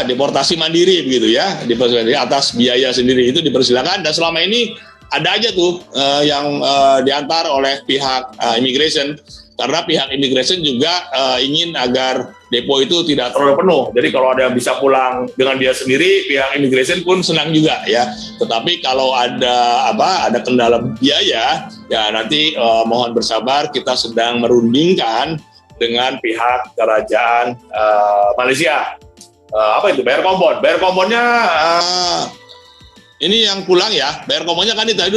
deportasi mandiri begitu ya, deportasi atas biaya sendiri itu dipersilakan. Dan selama ini ada aja tuh yang diantar oleh pihak immigration, karena pihak immigration juga ingin agar depo itu tidak terlalu penuh. Jadi kalau ada yang bisa pulang dengan dia sendiri, pihak immigration pun senang juga ya. Tetapi kalau ada kendala biaya, ya nanti mohon bersabar, kita sedang merundingkan dengan pihak kerajaan Malaysia. Bayar kompon. Bayar komponnya ini yang pulang ya, bayar komponnya kan tadi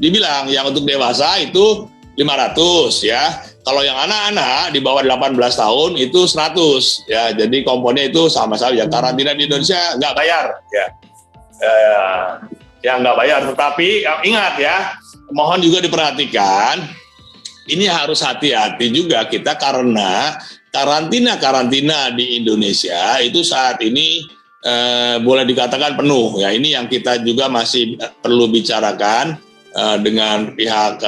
dibilang yang untuk dewasa itu 500 ya. Kalau yang anak-anak di bawah 18 tahun itu 100 ya. Jadi komponnya itu sama-sama ya. Karantina di Indonesia nggak bayar ya. Nggak bayar. Tetapi ingat ya, mohon juga diperhatikan. Ini harus hati-hati juga kita karena karantina di Indonesia itu saat ini boleh dikatakan penuh ya. Ini yang kita juga masih perlu bicarakan dengan pihak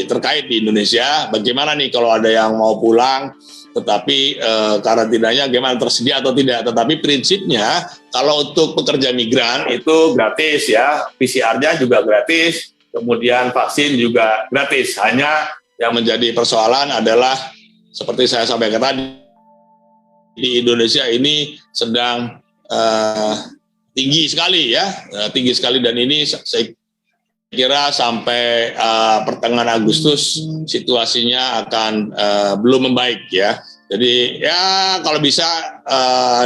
terkait di Indonesia. Bagaimana nih kalau ada yang mau pulang tetapi karantinanya gimana, tersedia atau tidak. Tetapi prinsipnya kalau untuk pekerja migran itu gratis ya, PCR-nya juga gratis, kemudian vaksin juga gratis. Hanya yang menjadi persoalan adalah seperti saya sampaikan tadi, di Indonesia ini sedang tinggi sekali ya, tinggi sekali, dan ini saya kira sampai pertengahan Agustus situasinya akan belum membaik ya. Jadi ya kalau bisa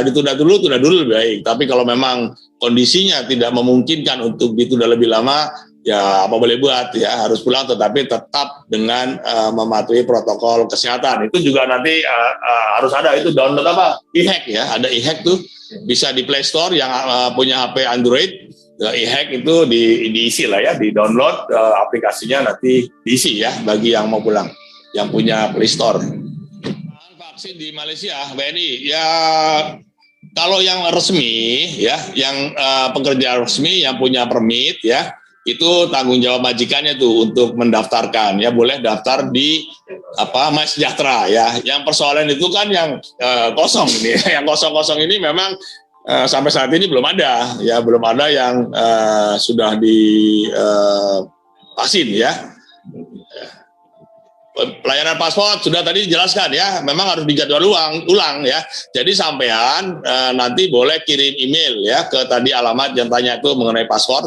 ditunda dulu lebih baik. Tapi kalau memang kondisinya tidak memungkinkan untuk ditunda lebih lama, ya apa boleh buat ya, harus pulang, tetapi tetap dengan mematuhi protokol kesehatan. Itu juga nanti harus ada itu download e-hack ya, ada e-hack tuh bisa di Play Store yang punya HP Android. E-hack itu diisi lah ya, di download aplikasinya nanti diisi ya bagi yang mau pulang, yang punya Play Store. Vaksin di Malaysia, BNI ya, kalau yang resmi ya, yang pekerja resmi yang punya permit ya, itu tanggung jawab majikannya tuh untuk mendaftarkan ya, boleh daftar di MySejahtera ya. Yang persoalan itu kan yang kosong ini, yang kosong-kosong ini memang sampai saat ini belum ada ya, belum ada yang sudah divaksin ya. Pelayanan paspor sudah tadi dijelaskan ya, memang harus dijadwal ulang ya. Jadi sampean nanti boleh kirim email ya ke tadi alamat yang tanya itu mengenai paspor.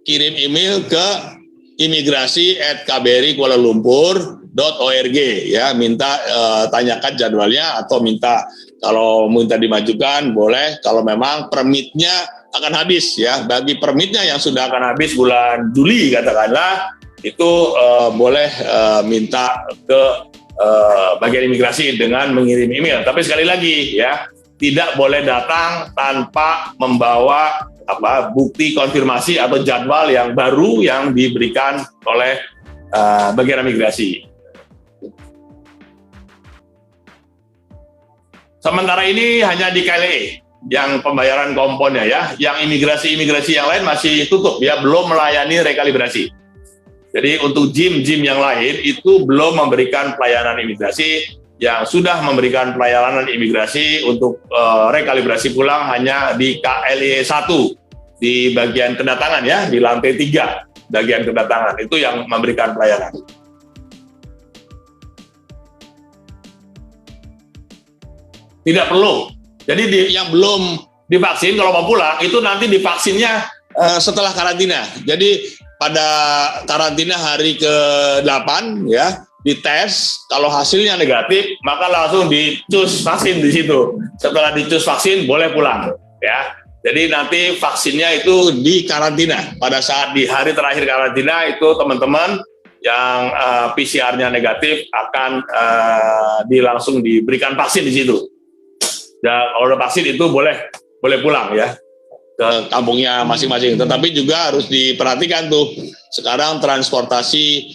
Kirim email ke imigrasi@kbri-kuala-lumpur.org ya, minta tanyakan jadwalnya atau minta kalau minta dimajukan boleh, kalau memang permitnya akan habis ya. Bagi permitnya yang sudah akan habis bulan Juli katakanlah, itu boleh minta ke bagian imigrasi dengan mengirim email. Tapi sekali lagi ya, tidak boleh datang tanpa membawa bukti konfirmasi atau jadwal yang baru yang diberikan oleh bagian imigrasi. Sementara ini hanya di KLE yang pembayaran komponnya ya, yang imigrasi yang lain masih tutup ya, belum melayani rekalibrasi. Jadi untuk gym yang lain itu belum memberikan pelayanan imigrasi. yang sudah memberikan pelayanan imigrasi untuk rekalibrasi pulang hanya di KLIE 1 di bagian kedatangan ya, di lantai 3 bagian kedatangan itu yang memberikan pelayanan. Tidak perlu. Jadi yang belum divaksin kalau mau pulang itu nanti divaksinnya setelah karantina. Jadi pada karantina hari ke-8 ya, dites, kalau hasilnya negatif maka langsung dicus vaksin di situ. Setelah dicus vaksin boleh pulang ya. Jadi nanti vaksinnya itu di karantina. Pada saat di hari terakhir karantina itu teman-teman yang PCR-nya negatif akan langsung diberikan vaksin di situ. Dan kalau udah vaksin itu boleh pulang ya ke kampungnya masing-masing. Tetapi juga harus diperhatikan tuh, sekarang transportasi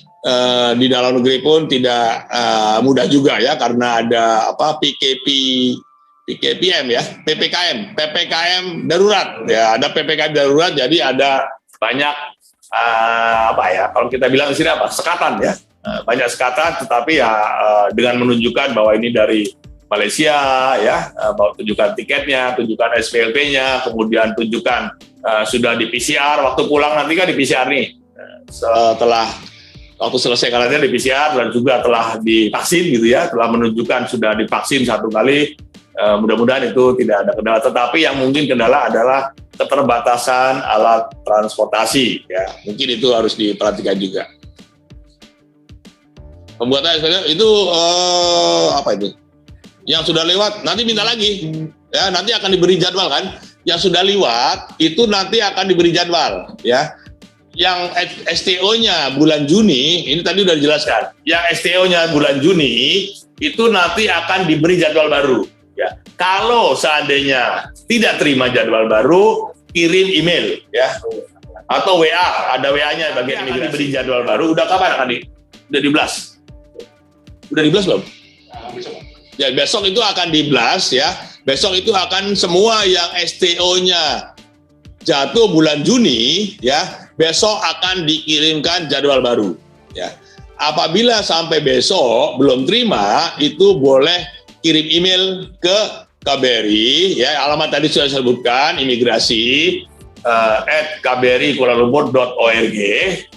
di dalam negeri pun tidak mudah juga ya, karena ada PKPM ya, PPKM darurat ya, ada PPKM darurat, jadi ada banyak kalau kita bilang di sini sekatan ya, banyak sekatan, tetapi ya dengan menunjukkan bahwa ini dari Malaysia ya, bawa tunjukkan tiketnya, tunjukkan SPLP-nya, kemudian tunjukkan sudah di PCR, waktu pulang nanti kan di PCR nih, setelah waktu selesai karantina di PCR dan juga telah divaksin gitu ya, telah menunjukkan sudah divaksin 1 kali, mudah-mudahan itu tidak ada kendala. Tetapi yang mungkin kendala adalah keterbatasan alat transportasi ya, mungkin itu harus diperhatikan juga. Pembuatan SPLP itu itu? Yang sudah lewat nanti minta lagi ya, nanti akan diberi jadwal kan. Yang sudah lewat itu nanti akan diberi jadwal ya. Yang STO-nya bulan Juni ini tadi sudah dijelaskan. Yang STO-nya bulan Juni itu nanti akan diberi jadwal baru ya. Kalau seandainya tidak terima jadwal baru, kirim email ya, atau WA, ada WA-nya bagian imigrasi, diberi jadwal baru. Udah kapan akan udah di-blast? Udah di-blast belum? Ya, besok itu akan di-blast ya. Besok itu akan semua yang STO-nya jatuh bulan Juni ya, besok akan dikirimkan jadwal baru ya. Apabila sampai besok belum terima, itu boleh kirim email ke KBRI ya, alamat tadi sudah saya sebutkan, imigrasi @kbri-kuala-lumpur.org,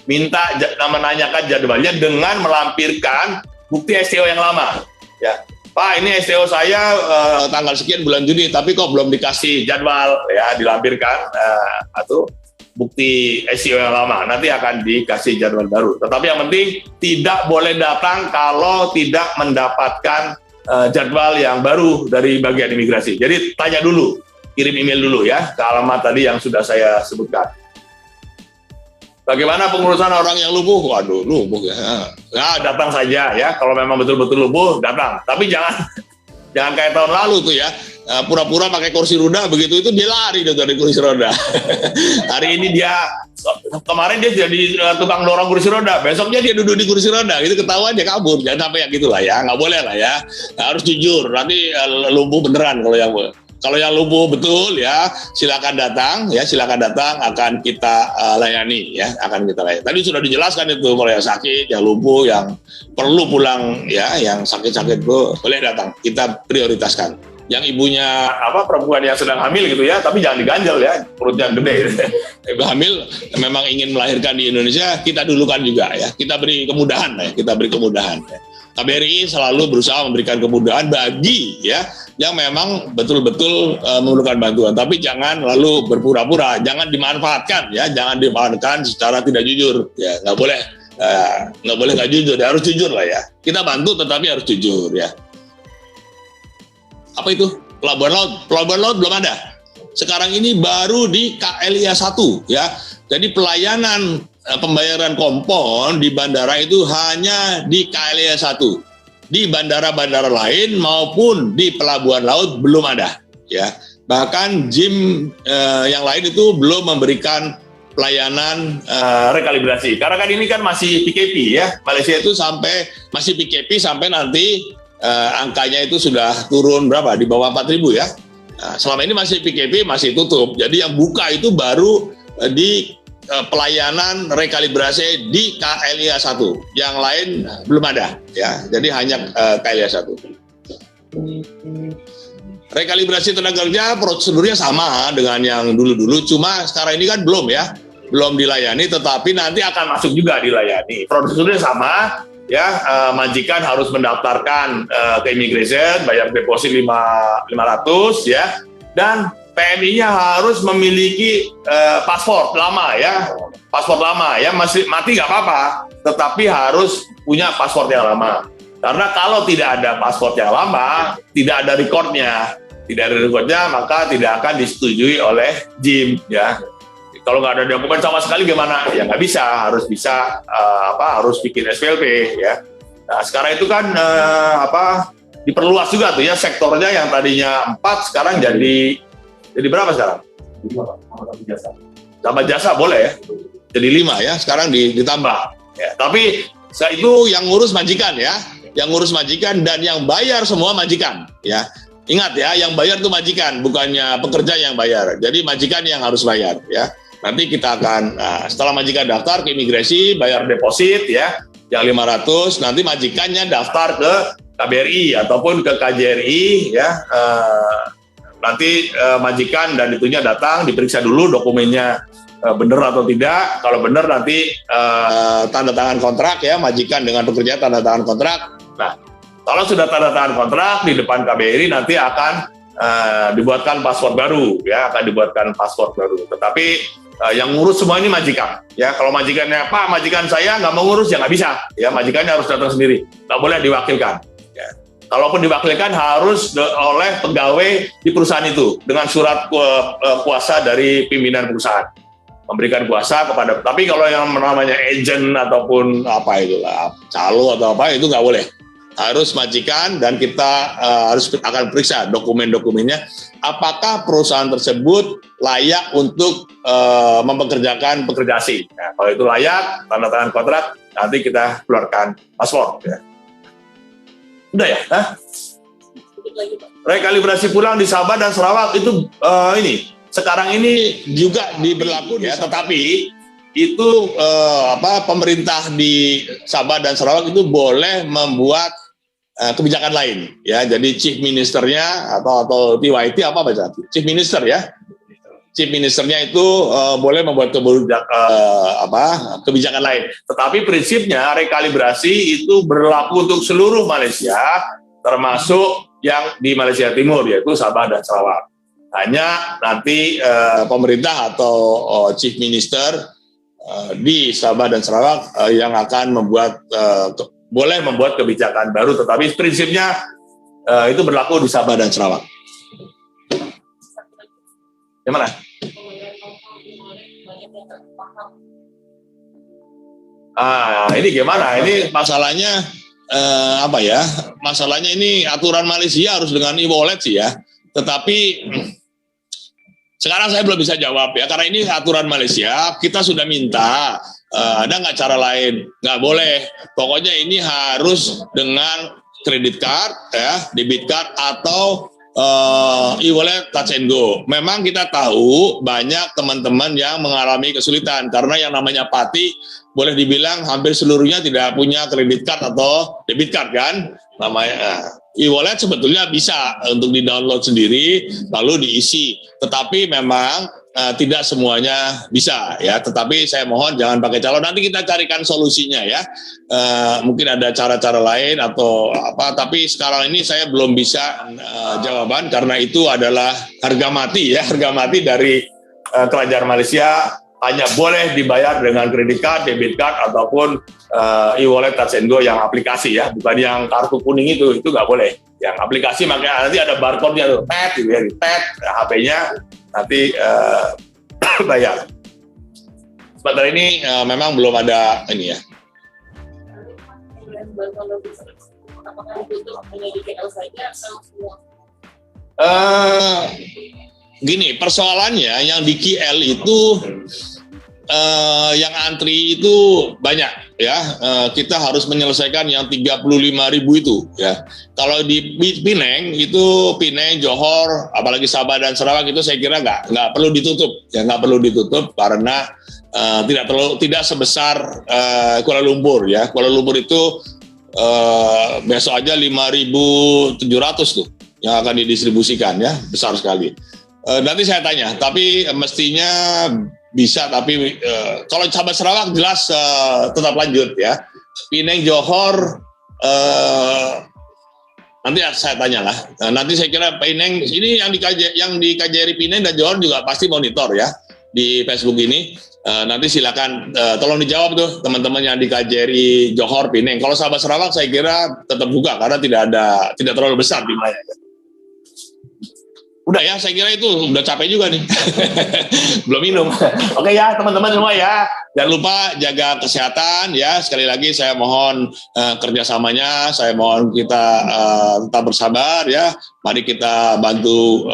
minta menanyakan jadwalnya dengan melampirkan bukti STO yang lama ya. Pak, ini STO saya tanggal sekian bulan Juni, tapi kok belum dikasih jadwal ya, dilampirkan atau bukti STO yang lama, nanti akan dikasih jadwal baru. Tetapi yang penting tidak boleh datang kalau tidak mendapatkan jadwal yang baru dari bagian imigrasi. Jadi tanya dulu, kirim email dulu ya ke alamat tadi yang sudah saya sebutkan. Bagaimana pengurusan orang yang lumpuh? Waduh, lumpuh ya. Nah, datang saja ya. Kalau memang betul-betul lumpuh, datang. Tapi jangan kayak tahun lalu tuh ya. Pura-pura pakai kursi roda, begitu itu dia lari dari kursi roda. Hari ini kemarin dia jadi tukang dorong kursi roda, besoknya dia duduk di kursi roda, itu ketahuan dia kabur. Jangan sampai gitu lah ya, nggak boleh lah ya. Harus jujur, nanti lumpuh beneran kalau yang lumpuh betul ya, silakan datang akan kita layani ya, akan kita layani. Tadi sudah dijelaskan itu, kalau yang sakit, yang lumpuh, yang perlu pulang ya, yang sakit-sakit itu boleh datang, kita prioritaskan. Yang ibunya perempuan yang sedang hamil gitu ya, tapi jangan diganjal ya, perutnya gede. Ibu hamil memang ingin melahirkan di Indonesia, kita dulukan juga ya, kita beri kemudahan ya, KBRI selalu berusaha memberikan kemudahan bagi ya yang memang betul-betul memerlukan bantuan, tapi jangan lalu berpura-pura, jangan dimanfaatkan ya, jangan dimanfaatkan secara tidak jujur ya, nggak boleh nggak jujur, harus jujur lah ya. Kita bantu tetapi harus jujur ya. Apa itu? Pelabuhan laut belum ada. Sekarang ini baru di KLIA 1 ya. Jadi pelayanan pembayaran kompon di bandara itu hanya di KLIA 1. Di bandara-bandara lain maupun di pelabuhan laut belum ada ya. Bahkan JIM yang lain itu belum memberikan pelayanan rekalibrasi. Karena kan ini kan masih PKP ya. Malaysia itu masih PKP sampai nanti angkanya itu sudah turun berapa? Di bawah 4.000 ya. Nah, selama ini masih PKP, masih tutup. Jadi yang buka itu baru di pelayanan rekalibrasi di KLIA 1. Yang lain belum ada ya. Jadi hanya KLIA 1. Rekalibrasi tenaga kerja prosedurnya sama dengan yang dulu-dulu, cuma sekarang ini kan belum ya. Belum dilayani, tetapi nanti akan masuk juga dilayani. Prosedurnya sama ya, majikan harus mendaftarkan ke immigration, bayar deposit 500 ya, dan PMI-nya harus memiliki paspor lama ya, masih mati nggak apa-apa, tetapi harus punya paspor yang lama. Karena kalau tidak ada paspor yang lama, tidak ada recordnya, maka tidak akan disetujui oleh JIM ya. Kalau nggak ada dokumen sama sekali gimana? Ya nggak bisa, harus bikin SPLP ya. Nah sekarang itu kan diperluas juga tuh ya sektornya, yang tadinya 4 sekarang jadi berapa sekarang? Tambah jasa boleh ya? Jadi 5 ya, sekarang ditambah. Ya, tapi itu yang ngurus majikan ya, dan yang bayar semua majikan ya. Ingat ya, yang bayar tuh majikan, bukannya pekerja yang bayar. Jadi majikan yang harus bayar ya. Nanti kita akan setelah majikan daftar ke imigrasi, bayar deposit ya, yang 500, nanti majikannya daftar ke KBRI ataupun ke KJRI ya. Nanti majikan dan itunya datang, diperiksa dulu dokumennya benar atau tidak. Kalau benar nanti tanda tangan kontrak ya, majikan dengan pekerja tanda tangan kontrak. Nah, kalau sudah tanda tangan kontrak di depan KBRI nanti akan dibuatkan paspor baru ya, Tetapi yang ngurus semua ini majikan ya. Kalau majikannya, Pak, majikan saya nggak mau ngurus, ya nggak bisa ya, majikannya harus datang sendiri, nggak boleh diwakilkan ya. Kalaupun diwakilkan harus oleh pegawai di perusahaan itu dengan surat kuasa dari pimpinan perusahaan, memberikan kuasa kepada. Tapi kalau yang namanya agent ataupun calo atau apa, itu nggak boleh, harus majikan. Dan kita akan periksa dokumen-dokumennya, apakah perusahaan tersebut layak untuk mempekerjakan pekerja asing. Nah, kalau itu layak, tanda tangan kontrak, nanti kita keluarkan paspor ya. Udah ya? Rekalibrasi pulang di Sabah dan Sarawak itu sekarang ini juga diberlaku ya, tetapi itu pemerintah di Sabah dan Sarawak itu boleh membuat kebijakan lain ya. Jadi chief ministernya atau TYT chief minister ya. Chief ministernya itu boleh membuat kebijakan lain. Tetapi prinsipnya rekalibrasi itu berlaku untuk seluruh Malaysia, termasuk yang di Malaysia Timur, yaitu Sabah dan Sarawak. Hanya nanti pemerintah atau chief minister di Sabah dan Sarawak yang akan boleh membuat kebijakan baru, tetapi prinsipnya itu berlaku di Sabah dan Sarawak. Gimana? Ini gimana? Ini masalahnya Masalahnya ini aturan Malaysia harus dengan e-wallet sih ya. Tetapi sekarang saya belum bisa jawab ya, karena ini aturan Malaysia. Kita sudah minta, ada nggak cara lain? Nggak boleh. Pokoknya ini harus dengan credit card, ya, debit card atau e-wallet touch and go. Memang kita tahu banyak teman-teman yang mengalami kesulitan karena yang namanya Pati boleh dibilang hampir seluruhnya tidak punya credit card atau debit card kan. Namanya e-wallet sebetulnya bisa untuk di-download sendiri lalu diisi. Tetapi memang tidak semuanya bisa ya. Tetapi saya mohon jangan pakai calo. Nanti kita carikan solusinya ya. Mungkin ada cara-cara lain atau apa. Tapi sekarang ini saya belum bisa jawaban karena itu adalah harga mati ya. Harga mati dari kerajaan Malaysia. Hanya boleh dibayar dengan credit card, debit card, ataupun e-wallet touch and go yang aplikasi ya, bukan yang kartu kuning itu nggak boleh. Yang aplikasi makanya nanti ada barcode-nya tuh, tap, gitu ya, tap HP-nya nanti bayar. Sebentar ini memang belum ada ini ya. Gini, persoalannya yang di KL itu yang antri itu banyak ya. Kita harus menyelesaikan yang 35.000 itu ya. Kalau di Penang itu, Penang, Johor, apalagi Sabah dan Sarawak itu saya kira nggak perlu ditutup ya, nggak perlu ditutup karena tidak sebesar Kuala Lumpur ya. Kuala Lumpur itu besok aja 5.700 tuh yang akan didistribusikan ya, besar sekali. Nanti saya tanya, tapi mestinya bisa, tapi kalau Sabah Sarawak jelas tetap lanjut ya. Pineng Johor nanti saya tanya lah. Nanti saya kira Pineng ini yang di KJRI Pineng dan Johor juga pasti monitor ya di Facebook ini. Nanti silakan tolong dijawab tuh teman-teman yang di KJRI Johor Pineng. Kalau Sabah Sarawak saya kira tetap buka karena tidak terlalu besar jumlahnya. Udah ya, saya kira itu udah capek juga nih. Belum minum. Oke ya teman-teman semua ya. Jangan lupa jaga kesehatan ya. Sekali lagi saya mohon kerjasamanya. Saya mohon kita tetap bersabar ya. Mari kita bantu,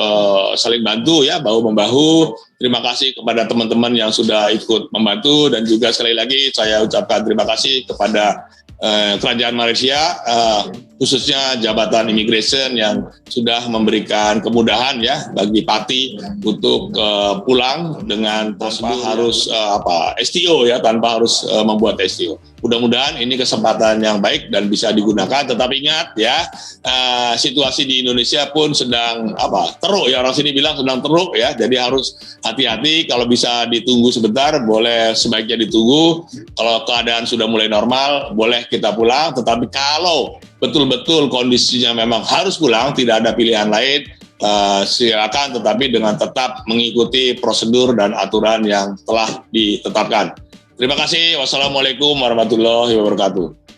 saling bantu ya, bahu-membahu. Terima kasih kepada teman-teman yang sudah ikut membantu. Dan juga sekali lagi saya ucapkan terima kasih kepada Kerajaan Malaysia, khususnya Jabatan Immigration yang sudah memberikan kemudahan ya bagi Pati untuk pulang dengan tanpa harus STO ya, tanpa harus membuat STO. Mudah-mudahan ini kesempatan yang baik dan bisa digunakan. Tetapi ingat ya, situasi di Indonesia pun sedang teruk ya, orang sini bilang sedang teruk ya. Jadi harus hati-hati. Kalau bisa ditunggu sebentar, boleh sebaiknya ditunggu. Kalau keadaan sudah mulai normal, boleh kita pulang. Tetapi kalau betul-betul kondisinya memang harus pulang, tidak ada pilihan lain, silakan, tetapi dengan tetap mengikuti prosedur dan aturan yang telah ditetapkan. Terima kasih. Wassalamualaikum warahmatullahi wabarakatuh.